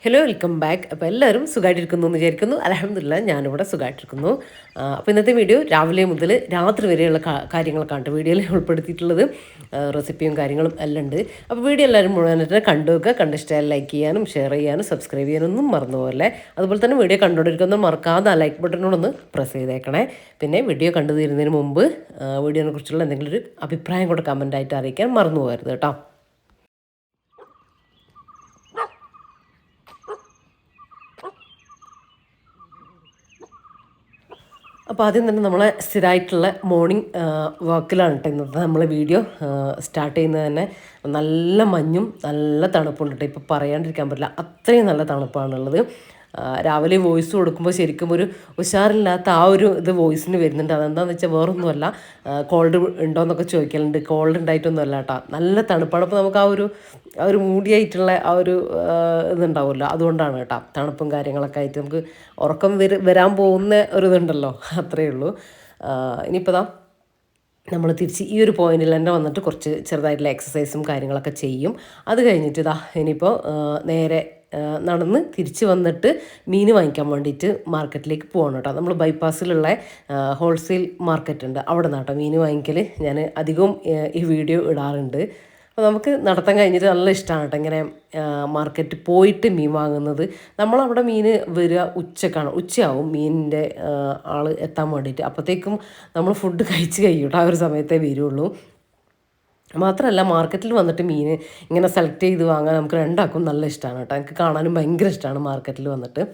Hello welcome back. അപ്പോൾ എല്ലാവരും സുഖമായിട്ടിരിക്കുന്നു എന്ന് വിചാരിക്കുന്നു. അൽഹംദുലില്ലാ ഞാനിവിടെ സുഖമായിട്ടിരിക്കുന്നു. അപ്പോൾ ഇന്നത്തെ വീഡിയോ രാവിലെ മുതൽ രാത്രി വരെയുള്ള കാര്യങ്ങളൊക്കെയാണ് വീഡിയോയിൽ ഉൾപ്പെടുത്തിയിട്ടുള്ളത്. റെസിപ്പിയും കാര്യങ്ങളും എല്ലാം ഉണ്ട്. അപ്പോൾ വീഡിയോ എല്ലാവരും മുഴുവനായിട്ട് കണ്ടു വെക്കുക. കണ്ടിഷ്ടമായാൽ ലൈക്ക് ചെയ്യാനും ഷെയർ ചെയ്യാനും സബ്സ്ക്രൈബ് ചെയ്യാനൊന്നും മറന്നു പോലെ. അതുപോലെ തന്നെ വീഡിയോ കണ്ടുകൊണ്ടിരിക്കുന്ന മറക്കാതെ ആ ലൈക്ക് ബട്ടണോടൊന്ന് പ്രസ് ചെയ്തേക്കണേ. പിന്നെ വീഡിയോ കണ്ടു തീരുന്നതിന് മുമ്പ് വീഡിയോനെ കുറിച്ചുള്ള എന്തെങ്കിലും ഒരു അഭിപ്രായം കൂടെ കമൻറ്റായിട്ട് അറിയിക്കാൻ മറന്നു പോകരുത് കേട്ടോ. അപ്പോൾ ആദ്യം തന്നെ നമ്മളെ സ്ഥിരമായിട്ടുള്ള മോർണിംഗ് വാക്കിലാണ് കേട്ടോ ഇന്നത്തെ നമ്മളെ വീഡിയോ സ്റ്റാർട്ട് ചെയ്യുന്നത് തന്നെ. നല്ല മഞ്ഞും നല്ല തണുപ്പുണ്ട് കേട്ടോ. ഇപ്പോൾ പറയാണ്ടിരിക്കാൻ പറ്റില്ല, അത്രയും നല്ല തണുപ്പാണുള്ളത്. രാവിലെ വോയിസ് കൊടുക്കുമ്പോൾ ശരിക്കും ഒരു ഉഷാറില്ലാത്ത ആ ഒരു ഇത് വോയിസിന് വരുന്നുണ്ട്. അതെന്താണെന്ന് വെച്ചാൽ വേറൊന്നുമല്ല, കോൾഡ് ഉണ്ടോയെന്നൊക്കെ ചോദിക്കലുണ്ട്. കോൾഡ് ഉണ്ടായിട്ടൊന്നും അല്ല കേട്ടോ, നല്ല തണുപ്പാണ്. അപ്പോൾ നമുക്ക് ആ ഒരു മൂടിയായിട്ടുള്ള ആ ഒരു ഇതുണ്ടാവുമല്ലോ, അതുകൊണ്ടാണ് കേട്ടോ. തണുപ്പും കാര്യങ്ങളൊക്കെ ആയിട്ട് നമുക്ക് ഉറക്കം വരാൻ പോകുന്ന ഒരു ഇതുണ്ടല്ലോ, അത്രയേ ഉള്ളൂ. ഇനിയിപ്പോൾ നമ്മൾ തിരിച്ച് ഈ ഒരു പോയിന്റിൽ തന്നെ വന്നിട്ട് കുറച്ച് ചെറുതായിട്ടുള്ള എക്സസൈസും കാര്യങ്ങളൊക്കെ ചെയ്യും. അത് കഴിഞ്ഞിട്ട് ഇനിയിപ്പോൾ നേരെ നടന്ന് തിരിച്ച് വന്നിട്ട് മീൻ വാങ്ങിക്കാൻ വേണ്ടിയിട്ട് മാർക്കറ്റിലേക്ക് പോകണം കേട്ടോ. നമ്മൾ ബൈപ്പാസിലുള്ള ഹോൾസെയിൽ മാർക്കറ്റ് ഉണ്ട്, അവിടെ നിന്നാട്ടോ മീൻ വാങ്ങിക്കൽ ഞാൻ അധികവും ഈ വീഡിയോ ഇടാറുണ്ട്. അപ്പോൾ നമുക്ക് നടത്താൻ കഴിഞ്ഞിട്ട് നല്ല ഇഷ്ടമാണ് കേട്ടോ ഇങ്ങനെ മാർക്കറ്റിൽ പോയിട്ട് മീൻ വാങ്ങുന്നത്. നമ്മളവിടെ മീൻ വരിക ഉച്ചയാവും മീനിൻ്റെ ആൾ എത്താൻ വേണ്ടിയിട്ട്. അപ്പോഴത്തേക്കും നമ്മൾ ഫുഡ് കഴിച്ച് കഴിയൂട്ടോ, ആ ഒരു സമയത്തേ വരുള്ളൂ. മാത്രമല്ല മാർക്കറ്റിൽ വന്നിട്ട് മീൻ ഇങ്ങനെ സെലക്ട് ചെയ്ത് വാങ്ങാൻ നമുക്ക് രണ്ടാക്കും നല്ല ഇഷ്ടമാണ് കേട്ടോ. എനിക്ക് കാണാനും ഭയങ്കര ഇഷ്ടമാണ് മാർക്കറ്റിൽ വന്നിട്ട്.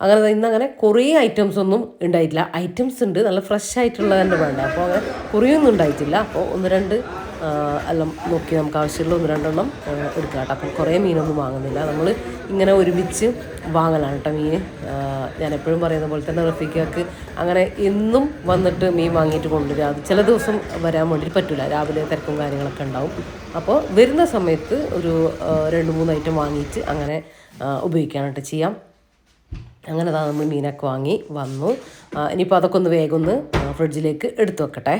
അങ്ങനെ ഇന്നങ്ങനെ കുറേ ഐറ്റംസ് ഒന്നും ഉണ്ടായിട്ടില്ല. ഐറ്റംസ് ഉണ്ട്, നല്ല ഫ്രഷ് ആയിട്ടുള്ളത് തന്നെ വേണ്ട. അപ്പോൾ അങ്ങനെ കുറേയൊന്നും ഉണ്ടായിട്ടില്ല. അപ്പോൾ ഒന്ന് രണ്ട് എല്ലാം നോക്കി നമുക്ക് ആവശ്യമുള്ള ഒന്ന് രണ്ടെണ്ണം എടുക്കാം കേട്ടോ. അപ്പം കുറേ മീനൊന്നും വാങ്ങുന്നില്ല, നമ്മൾ ഇങ്ങനെ ഒരുമിച്ച് വാങ്ങലാണ് കേട്ടോ മീൻ. ഞാൻ എപ്പോഴും പറയുന്ന പോലെ തന്നെ റഫീഖക്ക് അങ്ങനെ എന്നും വന്നിട്ട് മീൻ വാങ്ങിയിട്ട് കൊണ്ടുവരിക, അത് ചില ദിവസം വരാൻ വേണ്ടിയിട്ട് പറ്റില്ല, രാവിലെ തിരക്കും കാര്യങ്ങളൊക്കെ ഉണ്ടാവും. അപ്പോൾ വരുന്ന സമയത്ത് ഒരു 2-3 ഐറ്റം വാങ്ങിയിട്ട് അങ്ങനെ ഉപയോഗിക്കാനായിട്ട് ചെയ്യാം. അങ്ങനെ നമ്മൾ മീനൊക്കെ വാങ്ങി വന്നു. ഇനിയിപ്പോൾ അതൊക്കെ ഒന്ന് വേഗം ഒന്ന് ഫ്രിഡ്ജിലേക്ക് എടുത്തു വെക്കട്ടെ.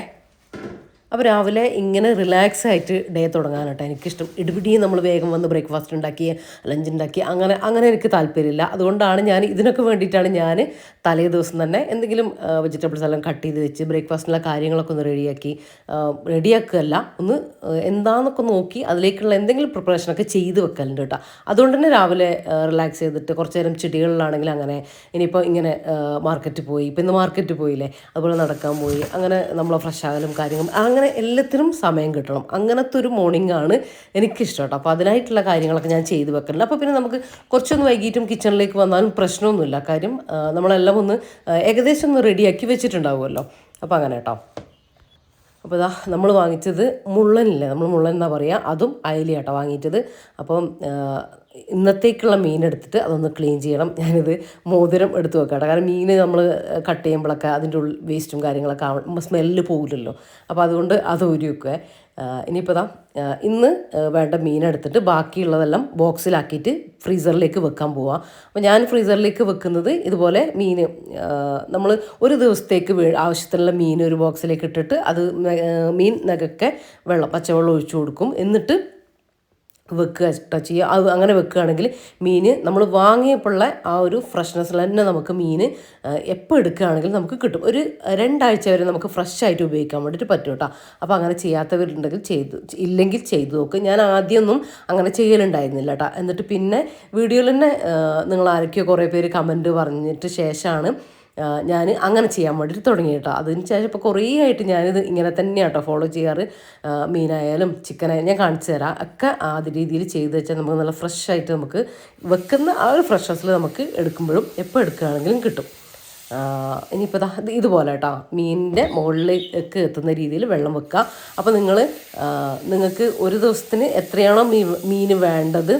അപ്പോൾ രാവിലെ ഇങ്ങനെ റിലാക്സ് ആയിട്ട് ഡേ തുടങ്ങാനായിട്ട് എനിക്കിഷ്ടം. ഇടിപിടിയും നമ്മൾ വേഗം വന്ന് ബ്രേക്ക്ഫാസ്റ്റ് ഉണ്ടാക്കി ലഞ്ച് ഉണ്ടാക്കി അങ്ങനെ എനിക്ക് താല്പര്യമില്ല. അതുകൊണ്ടാണ് ഇതിനൊക്കെ വേണ്ടിയിട്ടാണ് ഞാൻ തലേ ദിവസം തന്നെ എന്തെങ്കിലും വെജിറ്റബിൾസ് എല്ലാം കട്ട് ചെയ്ത് വെച്ച് ബ്രേക്ക്ഫാസ്റ്റിനുള്ള കാര്യങ്ങളൊക്കെ ഒന്ന് റെഡിയാക്കുകയല്ല, ഒന്ന് എന്താണെന്നൊക്കെ നോക്കി അതിലേക്കുള്ള എന്തെങ്കിലും പ്രിപ്പറേഷനൊക്കെ ചെയ്ത് വെക്കലുണ്ട് കേട്ടോ. അതുകൊണ്ട് തന്നെ രാവിലെ റിലാക്സ് ചെയ്തിട്ട് കുറച്ച് നേരം ചെടികളിലാണെങ്കിൽ അങ്ങനെ, ഇനിയിപ്പോൾ ഇങ്ങനെ മാർക്കറ്റിൽ പോയി, ഇപ്പോൾ ഇന്ന് മാർക്കറ്റിൽ പോയില്ലേ, അതുപോലെ നടക്കാൻ പോയി, അങ്ങനെ നമ്മൾ ഫ്രഷ് ആകലും കാര്യങ്ങളും അങ്ങനെ എല്ലാത്തിനും സമയം കിട്ടണം. അങ്ങനത്തെ ഒരു മോർണിംഗ് ആണ് എനിക്കിഷ്ടം കേട്ടോ. അപ്പോൾ അതിനായിട്ടുള്ള കാര്യങ്ങളൊക്കെ ഞാൻ ചെയ്ത് വെക്കലുണ്ട്. അപ്പോൾ പിന്നെ നമുക്ക് കുറച്ചൊന്ന് വൈകിട്ടും കിച്ചണിലേക്ക് വന്നാലും പ്രശ്നമൊന്നുമില്ല. കാര്യം നമ്മളെല്ലാം ഒന്ന് ഏകദേശം ഒന്ന് റെഡിയാക്കി വെച്ചിട്ടുണ്ടാവുമല്ലോ. അപ്പോൾ അങ്ങനെ കേട്ടോ. അപ്പോൾ നമ്മൾ വാങ്ങിച്ചത് മുള്ളനില്ലേ, നമ്മൾ മുള്ളൻ എന്നാ പറയുക, അതും അയലയാട്ടോ വാങ്ങിയിട്ടത്. അപ്പം ഇന്നത്തേക്കുള്ള മീൻ എടുത്തിട്ട് അതൊന്ന് ക്ലീൻ ചെയ്യണം. ഞാനിത് മോതിരം എടുത്ത് വെക്കാം. കാരണം മീൻ നമ്മൾ കട്ട് ചെയ്യുമ്പോഴൊക്കെ അതിൻ്റെ വേസ്റ്റും കാര്യങ്ങളൊക്കെ സ്മെല്ല് പോകില്ലല്ലോ. അപ്പോൾ അതുകൊണ്ട് അത് ഊരി വെക്കുക. ഇനിയിപ്പോൾ ഇന്ന് വേണ്ട മീനെടുത്തിട്ട് ബാക്കിയുള്ളതെല്ലാം ബോക്സിലാക്കിയിട്ട് ഫ്രീസറിലേക്ക് വെക്കാൻ പോവാം. അപ്പോൾ ഞാൻ ഫ്രീസറിലേക്ക് വെക്കുന്നത് ഇതുപോലെ മീൻ നമ്മൾ ഒരു ദിവസത്തേക്ക് ആവശ്യത്തിനുള്ള മീൻ ഒരു ബോക്സിലേക്ക് ഇട്ടിട്ട് അത് മീൻ നകൊക്കെ പച്ചവെള്ളം ഒഴിച്ചു കൊടുക്കും. എന്നിട്ട് വെക്കുക ചെയ്യുക. അത് അങ്ങനെ വെക്കുകയാണെങ്കിൽ മീൻ നമ്മൾ വാങ്ങിയപ്പോഴുള്ള ആ ഒരു ഫ്രഷ്നെസ്സിൽ തന്നെ നമുക്ക് മീൻ എപ്പോൾ എടുക്കുകയാണെങ്കിലും നമുക്ക് കിട്ടും. ഒരു 2 ആഴ്ച വരെ നമുക്ക് ഫ്രഷ് ആയിട്ട് ഉപയോഗിക്കാൻ വേണ്ടിയിട്ട് പറ്റും കേട്ടോ. അപ്പോൾ അങ്ങനെ ചെയ്യാത്തവരുണ്ടെങ്കിൽ ഇല്ലെങ്കിൽ ചെയ്തു നോക്ക്. ഞാൻ ആദ്യമൊന്നും അങ്ങനെ ചെയ്യലുണ്ടായിരുന്നില്ല കേട്ടോ. എന്നിട്ട് പിന്നെ വീഡിയോയിൽ തന്നെ നിങ്ങൾ ആരൊക്കെയോ കുറേ പേര് കമൻറ്റ് പറഞ്ഞിട്ട് ശേഷമാണ് ഞാൻ അങ്ങനെ ചെയ്യാൻ വേണ്ടിയിട്ട് തുടങ്ങി കേട്ടോ. അതിന് ശേഷം ഇപ്പോൾ കുറേ ആയിട്ട് ഞാനിത് ഇങ്ങനെ തന്നെയാണ് കേട്ടോ ഫോളോ ചെയ്യാറ്. മീനായാലും ചിക്കനായാലും ഞാൻ കാണിച്ചു തരാം. ഒക്കെ ആദ്യ രീതിയിൽ ചെയ്ത് വെച്ചാൽ നമുക്ക് നല്ല ഫ്രഷ് ആയിട്ട് നമുക്ക് വെക്കുന്ന ആ ഒരു ഫ്രഷ്നെസ്സിൽ നമുക്ക് എടുക്കുമ്പോഴും എപ്പോൾ എടുക്കുകയാണെങ്കിലും കിട്ടും. ഇനിയിപ്പോൾ ഇതുപോലെ കേട്ടോ മീനിൻ്റെ മുകളിലേക്ക് എത്തുന്ന രീതിയിൽ വെള്ളം വെക്കുക. അപ്പോൾ നിങ്ങൾക്ക് ഒരു ദിവസത്തിന് എത്രയാണോ മീൻ വേണ്ടത്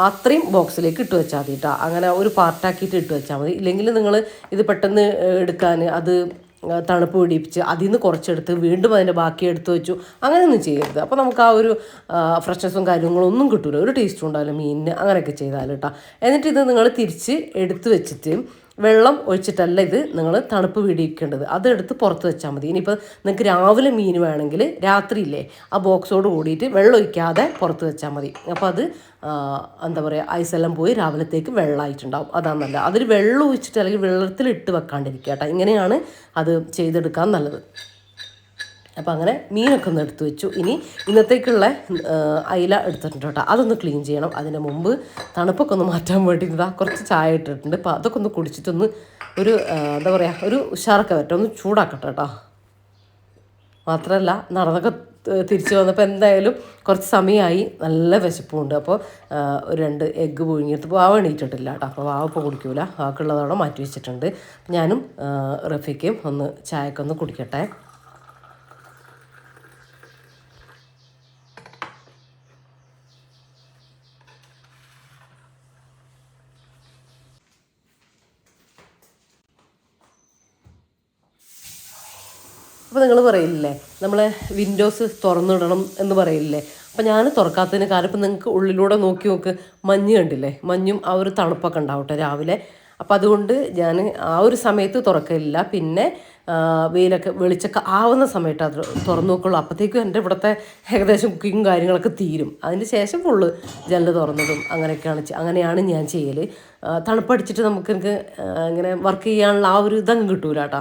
അത്രയും ബോക്സിലേക്ക് ഇട്ട് വെച്ചാൽ മതി കേട്ടോ. അങ്ങനെ ഒരു പാർട്ടാക്കിയിട്ട് ഇട്ട് വെച്ചാൽ മതി. ഇല്ലെങ്കിൽ നിങ്ങൾ ഇത് പെട്ടെന്ന് എടുക്കാൻ അത് തണുപ്പ് പിടിപ്പിച്ച് അതിൽ നിന്ന് കുറച്ചെടുത്ത് വീണ്ടും അതിൻ്റെ ബാക്കി എടുത്ത് വെച്ചു, അങ്ങനെയൊന്നും ചെയ്യരുത്. അപ്പോൾ നമുക്ക് ആ ഒരു ഫ്രഷ്നെസ്സും കാര്യങ്ങളും ഒന്നും കിട്ടില്ല, ഒരു ടേസ്റ്റും ഉണ്ടാവില്ല മീനിന്. അങ്ങനെയൊക്കെ ചെയ്താൽ കേട്ടോ. എന്നിട്ട് ഇത് നിങ്ങൾ തിരിച്ച് എടുത്ത് വെച്ചിട്ട് വെള്ളം ഒഴിച്ചിട്ടല്ല ഇത് നിങ്ങൾ തണുപ്പ് പിടിക്കേണ്ടത്, അതെടുത്ത് പുറത്ത് വെച്ചാൽ മതി. ഇനിയിപ്പോൾ നിങ്ങൾക്ക് രാവിലെ മീൻ വേണമെങ്കിൽ രാത്രിയില്ലേ ആ ബോക്സോട് കൂടിയിട്ട് വെള്ളം ഒഴിക്കാതെ പുറത്ത് വെച്ചാൽ മതി. അപ്പോൾ അത് എന്താ പറയുക, ഐസെല്ലാം പോയി രാവിലത്തേക്ക് വെള്ളമായിട്ടുണ്ടാവും. അതാണ് നല്ലത്. അതിൽ വെള്ളം ഒഴിച്ചിട്ട് അല്ലെങ്കിൽ വെള്ളത്തിലിട്ട് വെക്കാണ്ടിരിക്കുക കേട്ടോ. ഇങ്ങനെയാണ് അത് ചെയ്തെടുക്കാൻ നല്ലത്. അപ്പോൾ അങ്ങനെ മീനൊക്കെ ഒന്ന് എടുത്തു വെച്ചു. ഇനി ഇന്നത്തേക്കുള്ള അയില എടുത്തിട്ടുണ്ട് കേട്ടോ, അതൊന്ന് ക്ലീൻ ചെയ്യണം. അതിന് മുമ്പ് തണുപ്പൊക്കെ ഒന്ന് മാറ്റാൻ വേണ്ടിയിട്ട് കുറച്ച് ചായ ഇട്ടിട്ടുണ്ട്. അപ്പോൾ അതൊക്കെ ഒന്ന് കുടിച്ചിട്ടൊന്ന് ഒരു എന്താ പറയുക, ഒരു ഉഷാറൊക്കെ പറ്റും, ഒന്ന് ചൂടാക്കട്ടെ കേട്ടോ. മാത്രമല്ല നടന്നൊക്കെ തിരിച്ചു വന്നപ്പോൾ എന്തായാലും കുറച്ച് സമയമായി, നല്ല വിശപ്പുണ്ട്. അപ്പോൾ ഒരു 2 എഗ്ഗ് പുഴുങ്ങിയിട്ട് വാവ എണീറ്റിട്ടില്ല കേട്ടോ. അപ്പോൾ വാവ ഇപ്പോൾ കുടിക്കൂല, വാക്കുള്ളതോടെ മാറ്റി വെച്ചിട്ടുണ്ട്. ഞാനും റഫീക്കും ഒന്ന് ചായയൊക്കെ ഒന്ന് കുടിക്കട്ടെ. അപ്പോൾ നിങ്ങൾ പറയില്ലേ നമ്മളെ വിൻഡോസ് തുറന്നിടണം എന്ന് പറയില്ലേ. അപ്പോൾ ഞാൻ തുറക്കാത്തതിന് കാരണം ഇപ്പം നിങ്ങൾക്ക് ഉള്ളിലൂടെ നോക്കി നോക്ക്, മഞ്ഞ് കണ്ടില്ലേ, മഞ്ഞും ആ ഒരു തണുപ്പൊക്കെ ഉണ്ടാവട്ടെ രാവിലെ. അപ്പം അതുകൊണ്ട് ഞാൻ ആ ഒരു സമയത്ത് തുറക്കില്ല. പിന്നെ വെയിലൊക്കെ വെളിച്ചൊക്കെ ആവുന്ന സമയത്ത് അത് തുറന്നു നോക്കുള്ളൂ. അപ്പോഴത്തേക്കും എൻ്റെ ഇവിടുത്തെ ഏകദേശം കുക്കിങ്ങും കാര്യങ്ങളൊക്കെ തീരും. അതിന് ശേഷം ഫുള്ള് ജനൽ തുറന്നതും അങ്ങനെയാണ് ഞാൻ ചെയ്യൽ. തണുപ്പടിച്ചിട്ട് എനിക്ക് ഇങ്ങനെ വർക്ക് ചെയ്യാനുള്ള ആ ഒരു ഇതങ്ങ് കിട്ടൂല കേട്ടോ.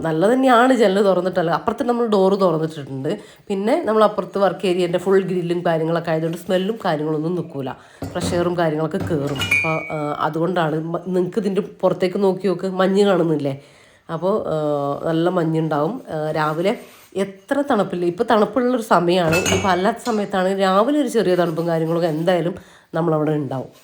നല്ലത് തന്നെയാണ് ജനൽ തുറന്നിട്ടല്ല, അപ്പുറത്ത് നമ്മൾ ഡോറ് തുറന്നിട്ടിട്ടുണ്ട്. പിന്നെ നമ്മൾ അപ്പുറത്ത് വർക്ക് ഏരിയൻ്റെ ഫുൾ ഗ്രില്ലും കാര്യങ്ങളൊക്കെ ആയതുകൊണ്ട് സ്മെല്ലും കാര്യങ്ങളൊന്നും നിൽക്കില്ല, ഫ്രഷ് എയറും കാര്യങ്ങളൊക്കെ കയറും. അപ്പോൾ അതുകൊണ്ടാണ്. നിങ്ങൾക്ക് ഇതിൻ്റെ പുറത്തേക്ക് നോക്കി നോക്ക്, മഞ്ഞ് കാണുന്നില്ലേ. അപ്പോൾ നല്ല മഞ്ഞുണ്ടാവും രാവിലെ. എത്ര തണുപ്പില്ല, ഇപ്പോൾ തണുപ്പുള്ളൊരു സമയമാണ്. ഇപ്പോൾ അല്ലാത്ത സമയത്താണ് രാവിലെ ഒരു ചെറിയ തണുപ്പും കാര്യങ്ങളൊക്കെ എന്തായാലും നമ്മളവിടെ ഉണ്ടാവും.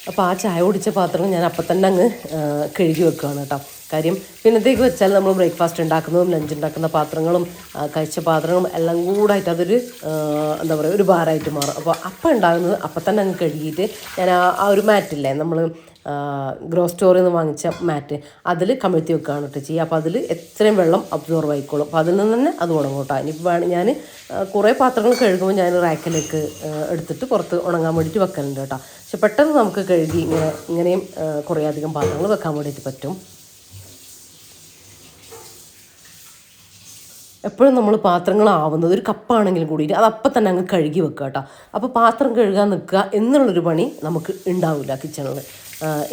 അപ്പോൾ ആ ചായ കുടിച്ച പാത്രങ്ങൾ ഞാൻ അപ്പം തന്നെ അങ്ങ് കഴുകി വെക്കുകയാണ് കേട്ടോ. കാര്യം പിന്നത്തേക്ക് വെച്ചാൽ നമ്മൾ ബ്രേക്ക്ഫാസ്റ്റ് ഉണ്ടാക്കുന്നതും ലഞ്ച് ഉണ്ടാക്കുന്ന പാത്രങ്ങളും കഴിച്ച പാത്രങ്ങളും എല്ലാം കൂടായിട്ട് അതൊരു എന്താ പറയുക, ഒരു ഭാരമായിട്ട് മാറും. അപ്പോൾ അപ്പം ഉണ്ടാകുന്നത് അപ്പം തന്നെ അങ്ങ് കഴുകിയിട്ട് ഞാൻ ആ ഒരു മാറ്റില്ലേ നമ്മൾ ഗ്രോ സ്റ്റോറിൽ നിന്ന് വാങ്ങിച്ച മാറ്റ്, അതിൽ കമിഴ്ത്തി വെക്കുകയാണ് കേട്ടോ ചെയ്യുക. അപ്പോൾ അതിൽ എത്രയും വെള്ളം അബ്സോർവ് ആയിക്കോളും. അപ്പോൾ അതിൽ നിന്ന് തന്നെ അത് ഉണങ്ങും കേട്ടോ. ഇനിയിപ്പോൾ ഞാൻ കുറേ പാത്രങ്ങൾ കഴുകുമ്പോൾ ഞാൻ റാക്കിലേക്ക് എടുത്തിട്ട് പുറത്ത് ഉണങ്ങാൻ വേണ്ടിയിട്ട് വെക്കലുണ്ട് കേട്ടോ. പക്ഷെ പെട്ടെന്ന് നമുക്ക് കഴുകി ഇങ്ങനെയും കുറേ അധികം പാത്രങ്ങൾ വെക്കാൻ വേണ്ടിയിട്ട് പറ്റും. എപ്പോഴും നമ്മൾ പാത്രങ്ങളാവുന്നത് ഒരു കപ്പാണെങ്കിലും കൂടിയിട്ട് അത് അപ്പം തന്നെ അങ്ങ് കഴുകി വെക്കുക കേട്ടോ. അപ്പോൾ പാത്രം കഴുകാൻ നിൽക്കുക എന്നുള്ളൊരു പണി നമുക്ക് ഉണ്ടാവില്ല കിച്ചണിൽ.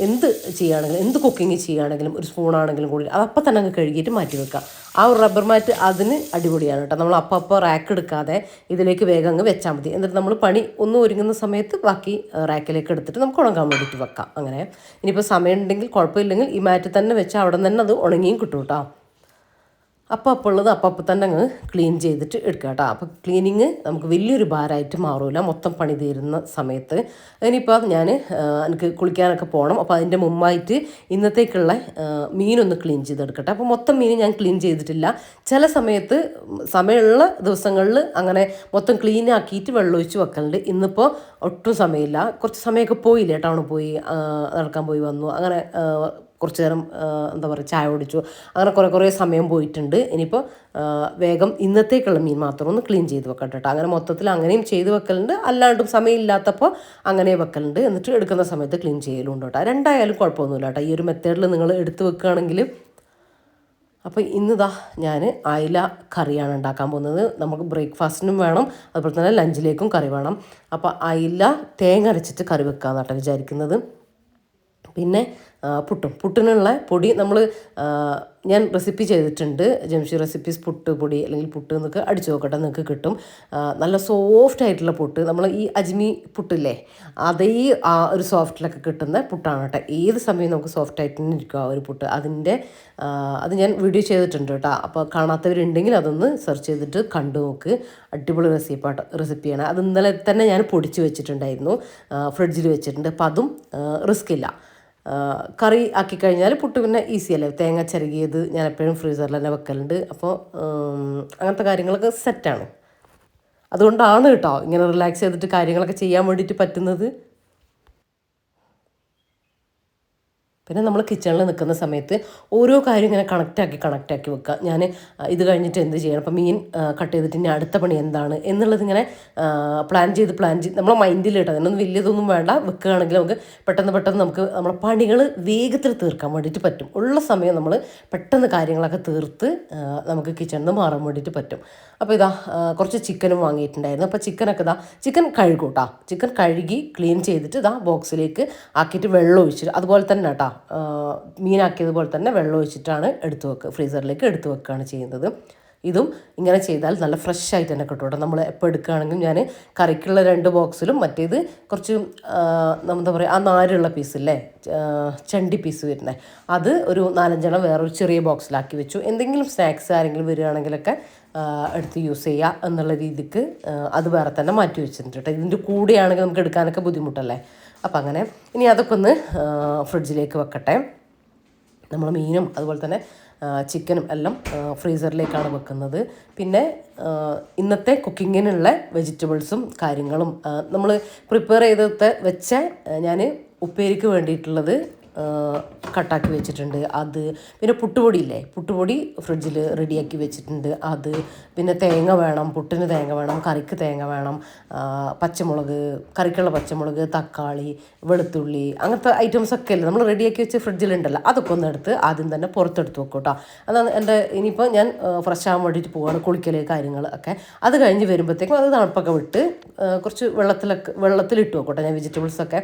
എന്ത് ചെയ്യുകയാണെങ്കിലും, എന്ത് കുക്കിംഗ് ചെയ്യുകയാണെങ്കിലും, ഒരു സ്പൂണാണെങ്കിലും കൂടി അത് അപ്പം തന്നെ അങ്ങ് കഴുകിയിട്ട് മാറ്റി വെക്കുക. ആ ഒരു റബ്ബർ മാറ്റ് അതിന് അടിപൊളിയാണ് കേട്ടോ. നമ്മൾ അപ്പം റാക്ക് എടുക്കാതെ ഇതിലേക്ക് വേഗം അങ്ങ് വെച്ചാൽ മതി. എന്നിട്ട് നമ്മൾ പണി ഒന്നും ഒരുങ്ങുന്ന സമയത്ത് ബാക്കി റാക്കിലേക്ക് എടുത്തിട്ട് നമുക്ക് ഉണങ്ങാൻ വേണ്ടിയിട്ട് വെക്കാം. അങ്ങനെ ഇനിയിപ്പോൾ സമയം ഉണ്ടെങ്കിൽ കുഴപ്പമില്ലെങ്കിൽ ഈ മാറ്റ് തന്നെ വെച്ചാൽ അവിടെ തന്നെ അത് ഉണങ്ങിയും കിട്ടും കേട്ടോ. അപ്പോൾ ഉള്ളത് അപ്പം തന്നെ അങ്ങ് ക്ലീൻ ചെയ്തിട്ട് എടുക്കുക കേട്ടോ. അപ്പോൾ ക്ലീനിങ് നമുക്ക് വലിയൊരു ഭാരമായിട്ട് മാറില്ല മൊത്തം പണി തീരുന്ന സമയത്ത്. ഇനിയിപ്പോൾ ഞാൻ എനിക്ക് കുളിക്കാനൊക്കെ പോകണം. അപ്പോൾ അതിൻ്റെ മുമ്പായിട്ട് ഇന്നത്തേക്കുള്ള മീനൊന്ന് ക്ലീൻ ചെയ്തെടുക്കട്ടെ. അപ്പോൾ മൊത്തം മീൻ ഞാൻ ക്ലീൻ ചെയ്തിട്ടില്ല. ചില സമയത്ത് സമയമുള്ള ദിവസങ്ങളിൽ അങ്ങനെ മൊത്തം ക്ലീൻ ആക്കിയിട്ട് വെള്ളമൊഴിച്ച് വെക്കലുണ്ട്. ഇന്നിപ്പോൾ ഒട്ടും സമയമില്ല, കുറച്ച് സമയമൊക്കെ പോയില്ലേ, ടൗണിൽ പോയി നടക്കാൻ പോയി വന്നു, അങ്ങനെ കുറച്ച് നേരം എന്താ പറയുക ചായ കുടിച്ചു, അങ്ങനെ കുറേ സമയം പോയിട്ടുണ്ട്. ഇനിയിപ്പോൾ വേഗം ഇന്നത്തേക്കുള്ള മീൻ മാത്രം ഒന്ന് ക്ലീൻ ചെയ്ത് വെക്കട്ടെ കേട്ടോ. അങ്ങനെ മൊത്തത്തിൽ അങ്ങനെയും ചെയ്ത് വെക്കലുണ്ട്, അല്ലാണ്ടും സമയമില്ലാത്തപ്പോൾ അങ്ങനെ വെക്കലുണ്ട്. എന്നിട്ട് എടുക്കുന്ന സമയത്ത് ക്ലീൻ ചെയ്യലുണ്ട് കേട്ടോ. രണ്ടായാലും കുഴപ്പമൊന്നുമില്ല കേട്ടോ. ഈ ഒരു മെത്തേഡിൽ നിങ്ങൾ എടുത്ത് വെക്കുകയാണെങ്കിൽ അപ്പോൾ ഇന്നിതാ ഞാൻ അയില കറിയാണ് ഉണ്ടാക്കാൻ പോകുന്നത്. നമുക്ക് ബ്രേക്ക്ഫാസ്റ്റിനും വേണം, അതുപോലെ തന്നെ ലഞ്ചിലേക്കും കറി വേണം. അപ്പോൾ അയില തേങ്ങ അരച്ചിട്ട് കറി വെക്കാമെന്നാണ് വിചാരിക്കുന്നത്. പിന്നെ പുട്ടിനുള്ള പൊടി ഞാൻ റെസിപ്പി ചെയ്തിട്ടുണ്ട്. ജംഷി റെസിപ്പീസ് പുട്ട് പൊടി അല്ലെങ്കിൽ പുട്ട് എന്നൊക്കെ അടിച്ചു നോക്കട്ടെ, നിങ്ങൾക്ക് കിട്ടും. നല്ല സോഫ്റ്റ് ആയിട്ടുള്ള പുട്ട്, നമ്മൾ ഈ അജ്മി പുട്ടില്ലേ അതേ ആ ഒരു സോഫ്റ്റിലൊക്കെ കിട്ടുന്ന പുട്ടാണ് കേട്ടോ. ഏത് സമയം നമുക്ക് സോഫ്റ്റ് ആയിട്ട് തന്നെ ഇരിക്കും ആ ഒരു പുട്ട്. അത് ഞാൻ വീഡിയോ ചെയ്തിട്ടുണ്ട് കേട്ടോ. അപ്പോൾ കാണാത്തവരുണ്ടെങ്കിൽ അതൊന്ന് സെർച്ച് ചെയ്തിട്ട് കണ്ടു നോക്ക്. അടിപൊളി റെസിപ്പിയാണ്. അത് ഇന്നലെ തന്നെ ഞാൻ പൊടിച്ച് വെച്ചിട്ടുണ്ടായിരുന്നു, ഫ്രിഡ്ജിൽ വെച്ചിട്ടുണ്ട്. അപ്പോൾ അതും റിസ്ക് ഇല്ല. കറി ആക്കി കഴിഞ്ഞാൽ പുട്ട് പിന്നെ ഈസി അല്ലേ. തേങ്ങ ചിരകിയത് ഞാൻ എപ്പോഴും ഫ്രീസറിൽ തന്നെ വെക്കലുണ്ട്. അപ്പോൾ അങ്ങനത്തെ കാര്യങ്ങളൊക്കെ സെറ്റാണ്. അതുകൊണ്ടാണ് കേട്ടോ ഇങ്ങനെ റിലാക്സ് ചെയ്തിട്ട് കാര്യങ്ങളൊക്കെ ചെയ്യാൻ വേണ്ടിയിട്ട് പറ്റുന്നത്. പിന്നെ നമ്മൾ കിച്ചണിൽ നിൽക്കുന്ന സമയത്ത് ഓരോ കാര്യം ഇങ്ങനെ കണക്റ്റാക്കി വെക്കുക. ഞാൻ ഇത് കഴിഞ്ഞിട്ട് എന്ത് ചെയ്യണം, അപ്പോൾ മീൻ കട്ട് ചെയ്തിട്ട് ഇനി അടുത്ത പണി എന്താണ് എന്നുള്ളത് ഇങ്ങനെ പ്ലാൻ ചെയ്ത് നമ്മളെ മൈൻഡിൽ ഇട്ടാൽ അതിനൊന്നും വലിയതൊന്നും വേണ്ട. വെക്കുകയാണെങ്കിൽ നമുക്ക് പെട്ടെന്ന് നമുക്ക് നമ്മളെ പണികൾ വേഗത്തിൽ തീർക്കാൻ വേണ്ടിയിട്ട് പറ്റും. ഉള്ള സമയം നമ്മൾ പെട്ടെന്ന് കാര്യങ്ങളൊക്കെ തീർത്ത് നമുക്ക് കിച്ചണിൽ നിന്ന് മാറാൻ വേണ്ടിയിട്ട് പറ്റും. അപ്പോൾ ഇതാ കുറച്ച് ചിക്കനും വാങ്ങിയിട്ടുണ്ടായിരുന്നു. അപ്പോൾ ചിക്കൻ കഴുകും കേട്ടോ. ചിക്കൻ കഴുകി ക്ലീൻ ചെയ്തിട്ട് ബോക്സിലേക്ക് ആക്കിയിട്ട് വെള്ളം ഒഴിച്ചിട്ട് അതുപോലെ തന്നെ കേട്ടോ മീനാക്കിയതുപോലെ തന്നെ വെള്ളം ഒഴിച്ചിട്ടാണ് ഫ്രീസറിലേക്ക് എടുത്തു വെക്കുകയാണ് ചെയ്യുന്നത്. ഇതും ഇങ്ങനെ ചെയ്താൽ നല്ല ഫ്രഷ് ആയിട്ട് തന്നെ കിട്ടും കേട്ടോ. നമ്മൾ എപ്പോൾ എടുക്കുകയാണെങ്കിലും ഞാൻ കറിക്കുള്ള 2 ബോക്സിലും മറ്റേത് കുറച്ച് എന്താ പറയുക, ആ നാരുള്ള പീസില്ലേ, ചണ്ടി പീസ് വരുന്നത്, അത് ഒരു 4-5 വേറൊരു ചെറിയ ബോക്സിലാക്കി വെച്ചു. എന്തെങ്കിലും സ്നാക്സ് ആരെങ്കിലും വരികയാണെങ്കിലൊക്കെ എടുത്ത് യൂസ് ചെയ്യുക എന്നുള്ള രീതിക്ക് അത് വേറെ തന്നെ മാറ്റി വെച്ചിട്ടുണ്ട് കേട്ടോ. ഇതിൻ്റെ കൂടെയാണെങ്കിൽ നമുക്ക് എടുക്കാനൊക്കെ ബുദ്ധിമുട്ടല്ലേ. അപ്പം അങ്ങനെ ഇനി അതൊക്കെ ഒന്ന് ഫ്രിഡ്ജിലേക്ക് വെക്കട്ടെ. നമ്മൾ മീനും അതുപോലെ തന്നെ ചിക്കനും എല്ലാം ഫ്രീസറിലേക്കാണ് വെക്കുന്നത്. പിന്നെ ഇന്നത്തെ കുക്കിങ്ങിനുള്ള വെജിറ്റബിൾസും കാര്യങ്ങളും നമ്മൾ പ്രിപ്പയർ വെച്ച ഞാൻ ഉപ്പേരിക്ക് വേണ്ടിയിട്ടുള്ളത് കട്ടാക്കി വെച്ചിട്ടുണ്ട്. അത് പിന്നെ പുട്ടുപൊടി ഫ്രിഡ്ജിൽ റെഡിയാക്കി വെച്ചിട്ടുണ്ട്. അത് പിന്നെ തേങ്ങ വേണം, പുട്ടിന് തേങ്ങ വേണം, കറിക്ക് തേങ്ങ വേണം, കറിക്കുള്ള പച്ചമുളക്, തക്കാളി, വെളുത്തുള്ളി, അങ്ങനത്തെ ഐറ്റംസൊക്കെ അല്ലേ നമ്മൾ റെഡിയാക്കി വെച്ച് ഫ്രിഡ്ജിലുണ്ടല്ലോ. അതൊക്കെ ഒന്ന് എടുത്ത് ആദ്യം തന്നെ പുറത്തെടുത്ത് വെക്കും കേട്ടോ. അതാണ് ഇനിയിപ്പോൾ ഞാൻ ഫ്രഷ് ആകാൻ വേണ്ടിയിട്ട് പോവുകയാണ്, കുളിക്കൽ കാര്യങ്ങൾ ഒക്കെ. അത് കഴിഞ്ഞ് വരുമ്പോഴത്തേക്കും അത് തണുപ്പൊക്കെ വിട്ട് കുറച്ച് വെള്ളത്തിലിട്ട് വെക്കട്ടെ ഞാൻ വെജിറ്റബിൾസൊക്കെ.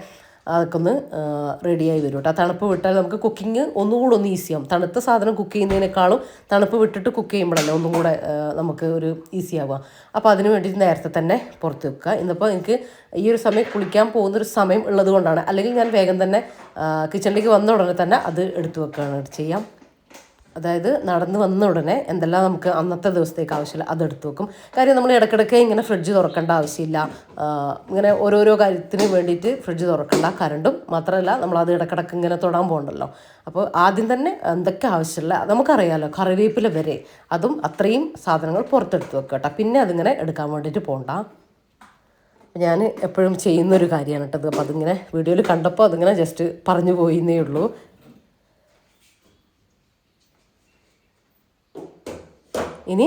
അതൊക്കെ ഒന്ന് റെഡിയായി വരും കേട്ടോ. തണുപ്പ് വിട്ടാൽ നമുക്ക് കുക്കിംഗ് ഒന്നുകൂടെ ഒന്ന് ഈസിയാവും. തണുത്ത സാധനം കുക്ക് ചെയ്യുന്നതിനേക്കാളും തണുപ്പ് വിട്ടിട്ട് കുക്ക് ചെയ്യുമ്പോഴല്ലേ ഒന്നും കൂടെ നമുക്ക് ഒരു ഈസി ആവുക. അപ്പോൾ അതിന് വേണ്ടിയിട്ട് നേരത്തെ തന്നെ പുറത്ത് വെക്കുക. ഇന്നിപ്പോൾ എനിക്ക് ഈ ഒരു സമയം കുളിക്കാൻ പോകുന്നൊരു സമയം ഉള്ളത് കൊണ്ടാണ്. അല്ലെങ്കിൽ ഞാൻ വേഗം തന്നെ കിച്ചണിലേക്ക് വന്ന ഉടനെ തന്നെ അത് എടുത്തു വെക്കുകയാണ് ചെയ്യാം. അതായത് നടന്ന് വന്ന ഉടനെ എന്തെല്ലാം നമുക്ക് അന്നത്തെ ദിവസത്തേക്ക് ആവശ്യമില്ല അതെടുത്ത് വെക്കും. കാര്യം നമ്മൾ ഇടയ്ക്കിടയ്ക്ക് ഇങ്ങനെ ഫ്രിഡ്ജ് തുറക്കേണ്ട ആവശ്യമില്ല. ഇങ്ങനെ ഓരോരോ കാര്യത്തിന് വേണ്ടിയിട്ട് ഫ്രിഡ്ജ് തുറക്കേണ്ട. കറണ്ടും മാത്രമല്ല നമ്മളത് ഇടയ്ക്കിടയ്ക്ക് ഇങ്ങനെ തൊടാൻ പോകണ്ടല്ലോ. അപ്പോൾ ആദ്യം തന്നെ എന്തൊക്കെ ആവശ്യമില്ല നമുക്കറിയാമല്ലോ, കറിവേപ്പില വരെ അതും അത്രയും സാധനങ്ങൾ പുറത്തെടുത്ത് വെക്കുക കേട്ടോ. പിന്നെ അതിങ്ങനെ എടുക്കാൻ വേണ്ടിയിട്ട് പോകണ്ട. ഞാൻ എപ്പോഴും ചെയ്യുന്നൊരു കാര്യമാണ് കേട്ടത്. അപ്പോൾ അതിങ്ങനെ വീഡിയോയിൽ കണ്ടപ്പോൾ അതിങ്ങനെ ജസ്റ്റ് പറഞ്ഞു പോയിന്നേ ഉള്ളൂ. ഇനി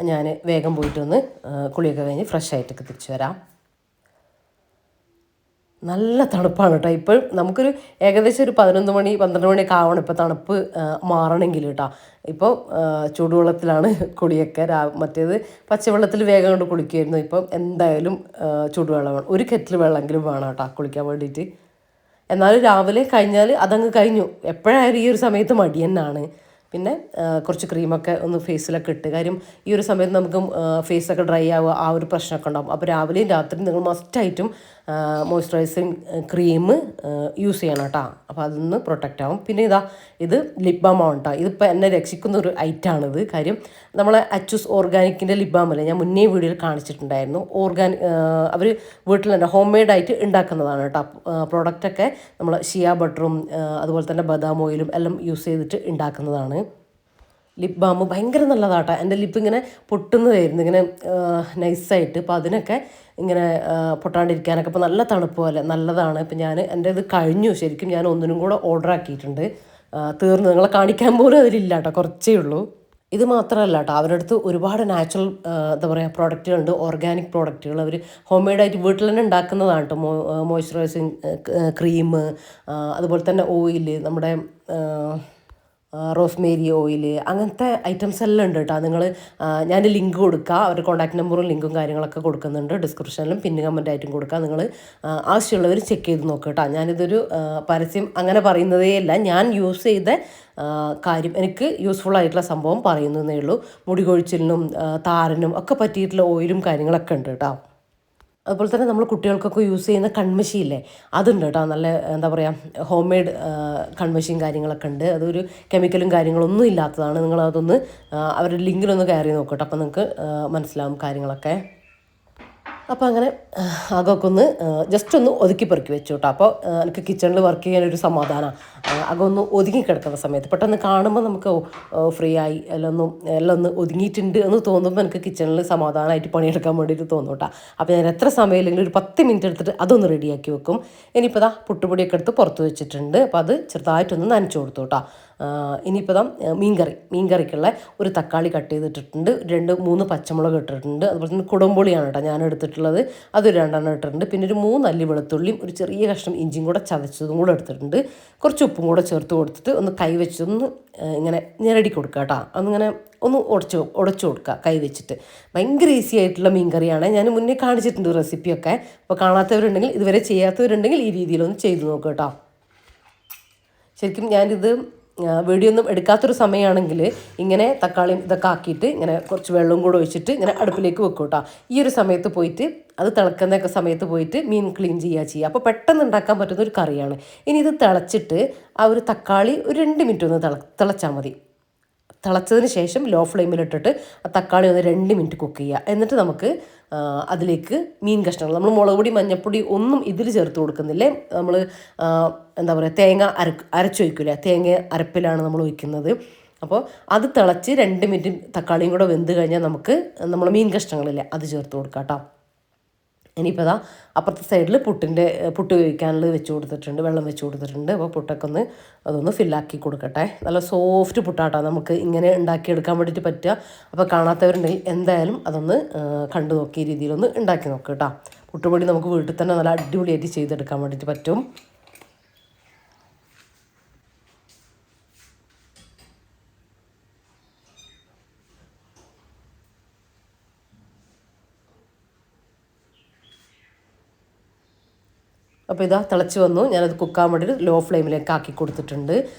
ഞാൻ വേഗം പോയിട്ടൊന്ന് കുളിയൊക്കെ കഴിഞ്ഞ് ഫ്രഷ് ആയിട്ടൊക്കെ തിരിച്ചു വരാം. നല്ല തണുപ്പാണ് കേട്ടോ. ഇപ്പോഴും നമുക്കൊരു ഏകദേശം ഒരു 11 മണി 12 മണിയൊക്കെ ആവണം ഇപ്പോൾ തണുപ്പ് മാറണമെങ്കിൽ കേട്ടോ. ഇപ്പോൾ ചൂടുവെള്ളത്തിലാണ് കുളിയൊക്കെ. മറ്റേത് പച്ചവെള്ളത്തിൽ വേഗം കൊണ്ട് കുളിക്കുമായിരുന്നു. ഇപ്പം എന്തായാലും ചൂടുവെള്ളം വേണം, ഒരു കെറ്റിൽ വെള്ളമെങ്കിലും വേണം കേട്ടോ കുളിക്കാൻ വേണ്ടിയിട്ട്. എന്നാലും രാവിലെ കഴിഞ്ഞാൽ അതങ്ങ് കഴിഞ്ഞു. എപ്പോഴായാലും ഈ ഒരു സമയത്ത് മടി തന്നെയാണ്. പിന്നെ കുറച്ച് ക്രീമൊക്കെ ഒന്ന് ഫേസിലൊക്കെ ഇട്ട്, കാര്യം ഈ ഒരു സമയത്ത് നമുക്ക് ഫേസൊക്കെ ഡ്രൈ ആവുക ആ ഒരു പ്രശ്നമൊക്കെ ഉണ്ടാകും. അപ്പോൾ രാവിലെയും രാത്രിയും നിങ്ങൾ മസ്റ്റായിട്ടും മോയ്സ്ചറൈസിങ് ക്രീം യൂസ് ചെയ്യണം കേട്ടോ. അപ്പോൾ അതൊന്ന് പ്രൊട്ടക്റ്റ് ആവും. പിന്നെ ഇത് ലിപ് ബാമാണ് കേട്ടോ. ഇതിപ്പോൾ എന്നെ രക്ഷിക്കുന്ന ഒരു ഐറ്റമാണിത്. കാര്യം നമ്മളെ അച്ചൂസ് ഓർഗാനിക്കിൻ്റെ ലിപ് ബാമല്ലേ, ഞാൻ മുന്നേ വീഡിയോയിൽ കാണിച്ചിട്ടുണ്ടായിരുന്നു. അവർ വീട്ടിൽ തന്നെ ഹോം മെയ്ഡായിട്ട് ഉണ്ടാക്കുന്നതാണ് കേട്ടോ. പ്രോഡക്റ്റൊക്കെ നമ്മൾ ഷിയ ബട്ടറും അതുപോലെ തന്നെ ബദാം ഓയിലും എല്ലാം യൂസ് ചെയ്തിട്ട് ഉണ്ടാക്കുന്നതാണ്. ലിപ് ബാം ഭയങ്കര നല്ലതാട്ടോ. എൻ്റെ ലിപ്പ് ഇങ്ങനെ പൊട്ടുന്നതായിരുന്നു ഇങ്ങനെ നൈസായിട്ട്. അപ്പോൾ അതിനൊക്കെ ഇങ്ങനെ പൊട്ടാണ്ടിരിക്കാനൊക്കെ ഇപ്പോൾ നല്ല തണുപ്പ് പോലെ നല്ലതാണ്. ഇപ്പം എൻ്റെ ഇത് കഴിഞ്ഞു ശരിക്കും. ഞാൻ ഒന്നിനും കൂടെ ഓർഡർ ആക്കിയിട്ടുണ്ട്. തീർന്നു, നിങ്ങളെ കാണിക്കാൻ പോലും അതിലില്ല കേട്ടോ, കുറച്ചേ ഉള്ളൂ. ഇത് മാത്രമല്ല കേട്ടോ, അവരുടെ അടുത്ത് ഒരുപാട് നാച്ചുറൽ എന്താ പറയുക പ്രോഡക്റ്റുകളുണ്ട്, ഓർഗാനിക് പ്രോഡക്റ്റുകൾ. അവർ ഹോം മെയ്ഡായിട്ട് വീട്ടിൽ തന്നെ ഉണ്ടാക്കുന്നതാണ് കേട്ടോ. മോയ്സ്ചറൈസിങ് ക്രീം, അതുപോലെ തന്നെ ഓയിൽ, നമ്മുടെ റോസ്മേരി ഓയിൽ, അങ്ങനത്തെ ഐറ്റംസ് എല്ലാം ഉണ്ട് കേട്ടോ. നിങ്ങൾ ഞാൻ ലിങ്ക് കൊടുക്കുക, അവരുടെ കോൺടാക്ട് നമ്പറും ലിങ്കും കാര്യങ്ങളൊക്കെ കൊടുക്കുന്നുണ്ട് ഡിസ്ക്രിപ്ഷനിലും പിന്നെ കമൻ്റ് ആയിട്ടും കൊടുക്കുക. നിങ്ങൾ ആവശ്യമുള്ളവർ ചെക്ക് ചെയ്ത് നോക്കുക കേട്ടോ. ഞാനിതൊരു പരസ്യം അങ്ങനെ പറയുന്നതേ അല്ല, ഞാൻ യൂസ് ചെയ്ത കാര്യം, എനിക്ക് യൂസ്ഫുൾ ആയിട്ടുള്ള സംഭവം പറയുന്നതേ ഉള്ളൂ. മുടി കൊഴിച്ചിലിനും താരനും ഒക്കെ പറ്റിയിട്ടുള്ള ഓയിലും കാര്യങ്ങളൊക്കെ ഉണ്ട് കേട്ടോ. അതുപോലെ തന്നെ നമ്മൾ കുട്ടികൾക്കൊക്കെ യൂസ് ചെയ്യുന്ന കൺമഷിയില്ലേ, അതുണ്ട് കേട്ടോ. നല്ല എന്താ പറയുക, ഹോം മെയ്ഡ് കൺമഷിയും കാര്യങ്ങളൊക്കെ ഉണ്ട്. അതൊരു കെമിക്കലും കാര്യങ്ങളൊന്നും ഇല്ലാത്തതാണ്. നിങ്ങളതൊന്ന് അവരുടെ ലിങ്കിലൊന്ന് കയറി നോക്കട്ടോ, അപ്പോൾ നിങ്ങൾക്ക് മനസ്സിലാവും കാര്യങ്ങളൊക്കെ. അപ്പോൾ അങ്ങനെ അകമൊക്കെ ഒന്ന് ജസ്റ്റ് ഒന്ന് ഒതുക്കി പെറുക്കി വെച്ചു കേട്ടോ. അപ്പോൾ എനിക്ക് കിച്ചണിൽ വർക്ക് ചെയ്യാനൊരു സമാധാനമാണ്. അകം ഒന്ന് ഒതുങ്ങി കിടക്കുന്ന സമയത്ത് പെട്ടെന്ന് കാണുമ്പോൾ നമുക്ക് ഫ്രീ ആയി എല്ലാം ഒന്ന് ഒതുങ്ങിയിട്ടുണ്ട് എന്ന് തോന്നുമ്പോൾ എനിക്ക് കിച്ചണിൽ സമാധാനമായിട്ട് പണിയെടുക്കാൻ വേണ്ടിയിട്ട് തോന്നും കേട്ടോ. അപ്പോൾ ഞാൻ എത്ര സമയമില്ലെങ്കിൽ ഒരു 10 മിനിറ്റ് എടുത്തിട്ട് അതൊന്ന് റെഡിയാക്കി വെക്കും. ഇനിയിപ്പോൾ ഇതാ പുട്ടുപൊടിയൊക്കെ എടുത്ത് പുറത്ത് വെച്ചിട്ടുണ്ട്. അപ്പോൾ അത് ചെറുതായിട്ടൊന്ന് നനച്ചു കൊടുത്തു കേട്ടോ. ഇനിയിപ്പോൾ ഇതാ മീൻകറിക്കുള്ള ഒരു തക്കാളി കട്ട് ചെയ്തിട്ടിട്ടുണ്ട്, 2-3 പച്ചമുളക് ഇട്ടിട്ടുണ്ട്. അതുപോലെ തന്നെ കുടംപുളിയാണ് കേട്ടോ ഞാൻ എടുത്തിട്ടുള്ളത്, അതൊരു 2 ഇട്ടിട്ടുണ്ട്. പിന്നെ ഒരു 3 അല്ലി വെളുത്തുള്ളിയും ഒരു ചെറിയ കഷ്ണം ഇഞ്ചിയും കൂടെ ചതച്ചതും കൂടെ എടുത്തിട്ടുണ്ട്. കുറച്ച് ഉപ്പും കൂടെ ചേർത്ത് കൊടുത്തിട്ട് ഒന്ന് കൈ വെച്ചൊന്ന് ഇങ്ങനെ ഞെരടി കൊടുക്കുക കേട്ടോ. ഒന്നിങ്ങനെ ഒന്ന് ഉടച്ചു കൊടുക്കുക കൈ വെച്ചിട്ട്. ഭയങ്കര ഈസി ആയിട്ടുള്ള മീൻകറിയാണ്. ഞാൻ മുന്നേ കാണിച്ചിട്ടുണ്ട് റെസിപ്പിയൊക്കെ. അപ്പോൾ കാണാത്തവരുണ്ടെങ്കിൽ, ഇതുവരെ ചെയ്യാത്തവരുണ്ടെങ്കിൽ ഈ രീതിയിലൊന്ന് ചെയ്ത് നോക്കുക കേട്ടോ. ശരിക്കും ഞാനിത് വീഡിയോ ഒന്നും എടുക്കാത്തൊരു സമയമാണെങ്കിൽ ഇങ്ങനെ തക്കാളിയും ഇതൊക്കെ ആക്കിയിട്ട് ഇങ്ങനെ കുറച്ച് വെള്ളവും കൂടെ ഒഴിച്ചിട്ട് ഇങ്ങനെ അടുപ്പിലേക്ക് വെക്കും കേട്ടോ. ഈ ഒരു സമയത്ത് പോയിട്ട് അത് തിളക്കുന്നൊക്കെ സമയത്ത് പോയിട്ട് മീൻ ക്ലീൻ ചെയ്യുക. അപ്പോൾ പെട്ടെന്ന് ഉണ്ടാക്കാൻ പറ്റുന്ന ഒരു കറിയാണ്. ഇനി ഇത് തിളച്ചിട്ട് ആ ഒരു തക്കാളി ഒരു 2 മിനിറ്റ് ഒന്ന് തിളച്ചാൽ മതി. തിളച്ചതിന് ശേഷം ലോ ഫ്ലെയിമിലിട്ടിട്ട് ആ തക്കാളി ഒന്ന് 2 മിനിറ്റ് കുക്ക് ചെയ്യുക. എന്നിട്ട് നമുക്ക് അതിലേക്ക് മീൻ കഷ്ണങ്ങൾ, നമ്മൾ മുളക് പൊടി മഞ്ഞൾപ്പൊടി ഒന്നും ഇതിൽ ചേർത്ത് കൊടുക്കുന്നില്ലേ. നമ്മൾ എന്താ പറയുക, തേങ്ങ അരച്ചൊഴിക്കില്ല, തേങ്ങ അരപ്പിലാണ് നമ്മൾ ഒഴിക്കുന്നത്. അപ്പോൾ അത് തിളച്ച് 2 മിനിറ്റ് തക്കാളിയും കൂടെ വെന്ത് കഴിഞ്ഞാൽ നമുക്ക് നമ്മൾ മീൻ കഷ്ണങ്ങളില്ലേ അത് ചേർത്ത് കൊടുക്കാം കേട്ടോ. ഇനിയിപ്പോൾ അതാ അപ്പുറത്തെ സൈഡിൽ പുട്ട് കഴിക്കാനുള്ളത് വെച്ച് കൊടുത്തിട്ടുണ്ട്, വെള്ളം വെച്ച് കൊടുത്തിട്ടുണ്ട്. അപ്പോൾ പുട്ടൊക്കെ അതൊന്ന് ഫില്ലാക്കി കൊടുക്കട്ടെ. നല്ല സോഫ്റ്റ് പുട്ടാട്ടോ നമുക്ക് ഇങ്ങനെ ഉണ്ടാക്കിയെടുക്കാൻ വേണ്ടിയിട്ട് പറ്റുക. അപ്പോൾ കാണാത്തവരുണ്ടെങ്കിൽ എന്തായാലും അതൊന്ന് കണ്ടു നോക്കിയ രീതിയിലൊന്ന് ഉണ്ടാക്കി നോക്കുക കേട്ടോ. പുട്ടുപൊടി നമുക്ക് വീട്ടിൽ തന്നെ നല്ല അടിപൊളിയായിട്ട് ചെയ്തെടുക്കാൻ വേണ്ടിയിട്ട് പറ്റും. അപ്പോൾ ഇതാ തിളച്ച് വന്നു. ഞാനത് കുക്കാൻ വേണ്ടിയിട്ട് ലോ ഫ്ലെയിമിലേക്ക് ആക്കി കൊടുത്തിട്ടുണ്ട്.